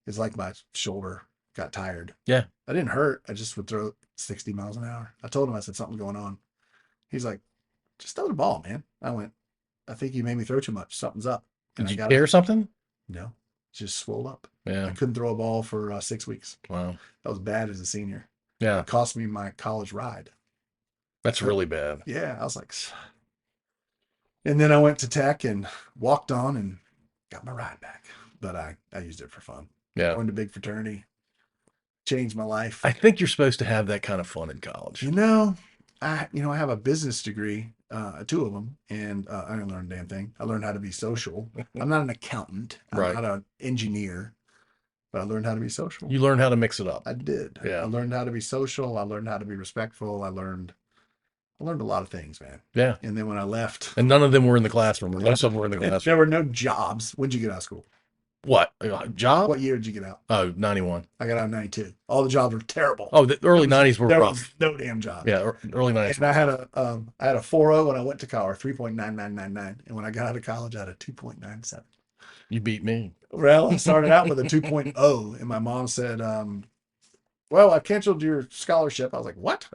it's like my shoulder got tired. Yeah. I didn't hurt. I just would throw 60 miles an hour. I told him, I said, something's going on. He's like, just throw the ball, man. I went, I think you made me throw too much. Something's up. And Did you tear something? No, just swole up. Yeah. I couldn't throw a ball for 6 weeks. Wow. That was bad as a senior. Yeah. It cost me my college ride. That's really bad. Yeah. I was like, and then I went to Tech and walked on and got my ride back. But I used it for fun. Yeah. Joined a big fraternity. Changed my life. I think you're supposed to have that kind of fun in college. I have a business degree, 2 of them, and I didn't learn a damn thing. I learned how to be social. I'm not an accountant. I'm not an engineer, but I learned how to be social. You learn how to mix it up. I did. Yeah. I learned how to be social. I learned how to be respectful. I learned a lot of things, man. Yeah. And then when I left, And none of them were in the classroom. Most of them were in the classroom. there were no jobs. When'd you get out of school? What? Job? What year did you get out? Oh, 91. I got out in 92. All the jobs were terrible. Oh, the early 90s were there rough. was no damn job. Yeah, early 90s. And I had a 4.0 when I went to college, 3.9999. And when I got out of college, I had a 2.97. You beat me. Well, I started out with a 2.0, and my mom said, well, I canceled your scholarship. I was like, what?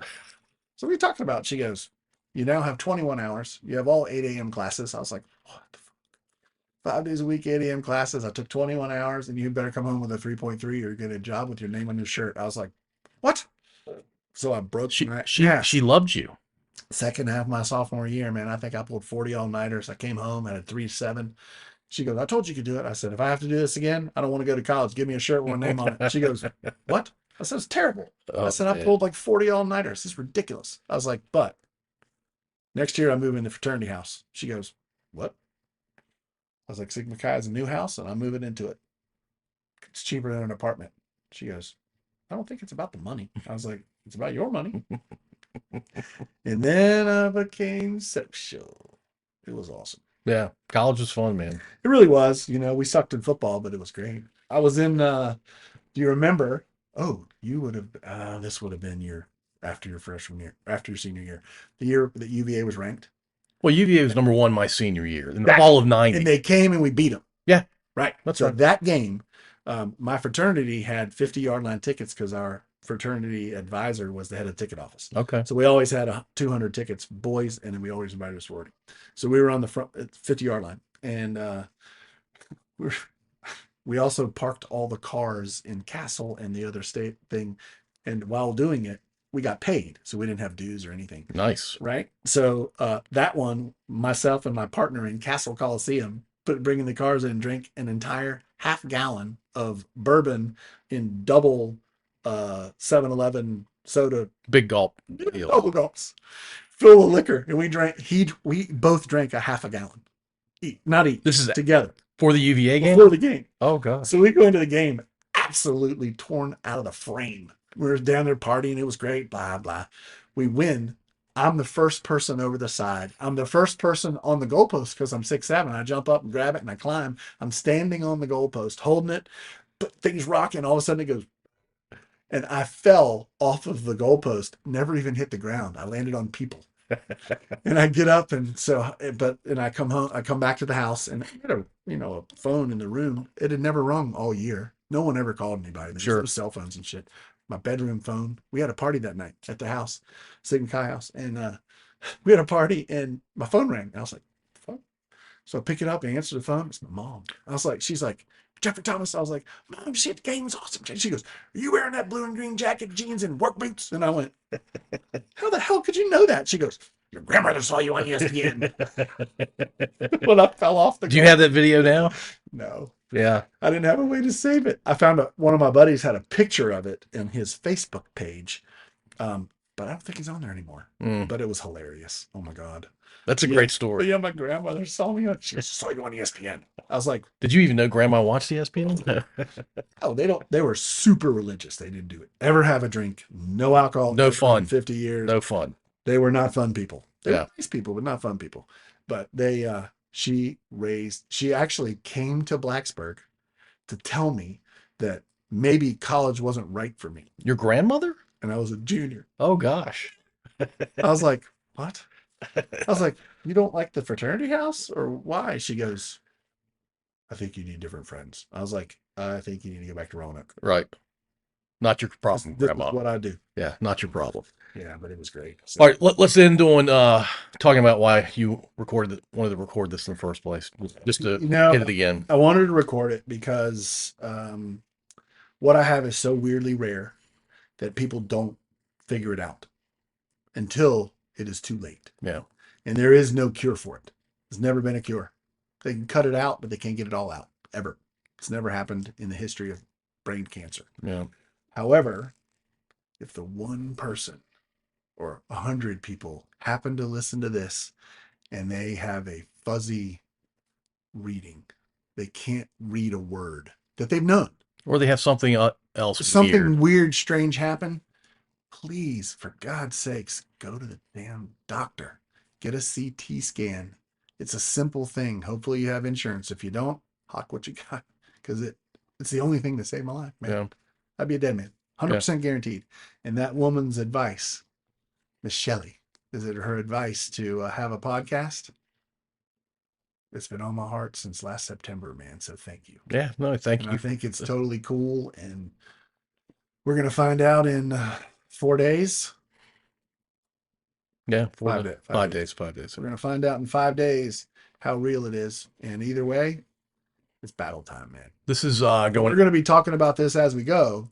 So what are you talking about? She goes, you now have 21 hours. You have all 8 a.m. classes. I was like, what the fuck? 5 days a week, 8 a.m. classes. I took 21 hours, and you better come home with a 3.3 or get a job with your name on your shirt. I was like, what? So I broke. She loved you. Second half of my sophomore year, man, I think I pulled 40 all-nighters. I came home, had a 3.7. She goes, I told you could do it. I said, if I have to do this again, I don't want to go to college. Give me a shirt with my name on it. She goes, what? I said, it's terrible. I said, I pulled like 40 all-nighters. This is ridiculous. I was like, but next year I move in the fraternity house. She goes, what? I was like, Sigma Chi is a new house, and I'm moving into it. It's cheaper than an apartment. She goes, I don't think it's about the money. I was like, it's about your money. And then I became social. It was awesome. Yeah. College was fun, man. It really was. We sucked in football, but it was great. I was in, do you remember? Oh, you would have, this would have been after your freshman year, after your senior year, the year that UVA was ranked. Well, UVA was number 1 my senior year in the fall of 90. And they came and we beat them. Yeah. Right. That's so right. That game, my fraternity had 50-yard line tickets because our fraternity advisor was the head of the ticket office. Okay. So we always had 200 tickets, boys, and then we always invited a sorority. So we were on the front 50-yard line, and we also parked all the cars in Castle and the other state thing. And while doing it, we got paid, so we didn't have dues or anything. Nice. Right. So that one, myself and my partner in Castle Coliseum, bringing the cars in, drank an entire half-gallon of bourbon in double 7-Eleven soda. Big gulp. Double gulps. Full of liquor. And we both drank a half a gallon. This is together. For the UVA game? Before the game. Oh, God. So we go into the game absolutely torn out of the frame. We were down there partying. It was great. Blah, blah. We win. I'm the first person over the side. I'm the first person on the goalpost because I'm 6'7". I jump up and grab it and I climb. I'm standing on the goalpost, holding it, but things rocking. All of a sudden it goes, and I fell off of the goalpost, never even hit the ground. I landed on people. And I get up, and I come home, I come back to the house, and I had a phone in the room. It had never rung all year. No one ever called anybody. There's Sure. no cell phones and shit. My bedroom phone. We had a party that night at the house, Sig and Kai house, and we had a party, and my phone rang. And I was like, "Fuck." So I pick it up and answer the phone. It's my mom. She's like, "Jeffrey Thomas." I was like, "Mom, shit, the game was awesome." She goes, "Are you wearing that blue and green jacket, jeans, and work boots?" And I went, "How the hell could you know that?" She goes, "Your grandmother saw you on ESPN." When I fell off the Do you car. have that video now? No, Yeah. I didn't have a way to save it. I found one of my buddies had a picture of it in his Facebook page, but I don't think he's on there anymore. Mm. But it was hilarious. Oh my God. That's a Yeah. great But story. yeah, my grandmother saw me on. She saw you on ESPN. I was like, Did you even know Grandma watched ESPN? "Oh, they don't." They were super religious. They didn't do it. Ever have a drink? No alcohol. No ever in fun. 50 years. No fun. They were not fun people. They Yeah. were nice people, but not fun people. But she actually came to Blacksburg to tell me that maybe college wasn't right for me. Your grandmother? And I was a junior. Oh gosh. I was like, "What?" I was like, "You don't like the fraternity house, or why?" She goes, "I think you need different friends." I was like, "I think you need to go back to Roanoke." Right. Not your problem, This Grandma. is what I do. Yeah, not your problem. Yeah, but it was great. So, All right, let's end on talking about why you wanted to record this in the first place. Just to hit it again. I wanted to record it because what I have is so weirdly rare that people don't figure it out until it is too late. Yeah. And there is no cure for it. There's never been a cure. They can cut it out, but they can't get it all out, ever. It's never happened in the history of brain cancer. Yeah. However, if the one person or 100 people happen to listen to this and they have a fuzzy reading, they can't read a word that they've known, Or they have something else something weird. weird, strange happen, please, for God's sakes, go to the damn doctor. Get a CT scan. It's a simple thing. Hopefully you have insurance. If you don't, hawk what you got, because it's the only thing that saved my life, man. Yeah. I'd be a dead man, 100% guaranteed. And that woman's advice, Miss Shelley, is it her advice to have a podcast? It's been on my heart since last September, man. So thank you. Yeah, no, thank And you. I think it's totally cool. And we're going to find out in 4 days. Yeah, 5 days. 5 days. 5 days. We're going to find out in 5 days how real it is. And either way, it's battle time, man. This is We're going. going to be talking about this as we go.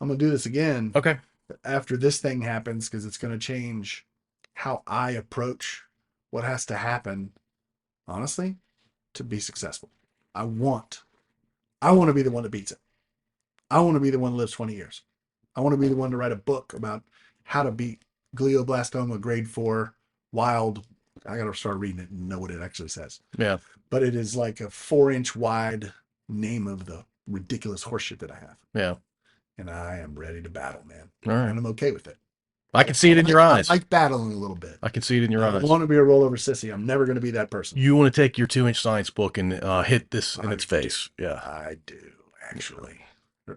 I'm going to do this again Okay. after this thing happens, because it's going to change how I approach what has to happen, honestly, to be successful. I want to be the one that beats it. I want to be the one that lives 20 years. I want to be the one to write a book about how to beat glioblastoma grade 4 wild. I got to start reading it and know what it actually says. Yeah. But it is like a 4-inch wide name of the ridiculous horseshit that I have. Yeah. And I am ready to battle, man. All right. And I'm okay with it. I can see it in your eyes. I like battling a little bit. I can see it in your I eyes. don't want to be a rollover sissy. I'm never going to be that person. You want to take your 2-inch science book and hit this in its face. Yeah. I do, actually.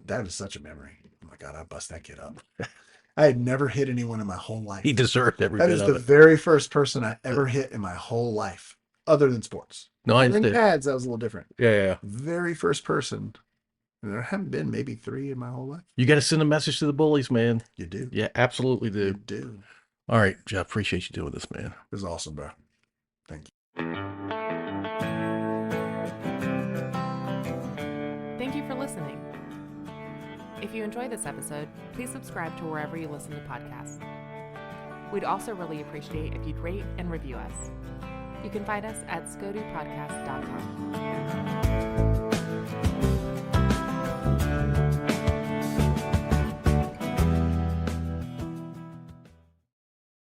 That is such a memory. Oh my God, I bust that kid up. I had never hit anyone in my whole life. He deserved every That bit is of the it. very first person I ever hit in my whole life, other than sports. No, I In understand. pads, that was a little different. Yeah. Very first person. And there haven't been maybe 3 in my whole life. You got to send a message to the bullies, man. You do. Yeah, absolutely You do. do. All right, Jeff, appreciate you doing this, man. It was awesome, bro. Thank you. Thank you for listening. If you enjoyed this episode, please subscribe to wherever you listen to podcasts. We'd also really appreciate if you'd rate and review us. You can find us at scodupodcast.com.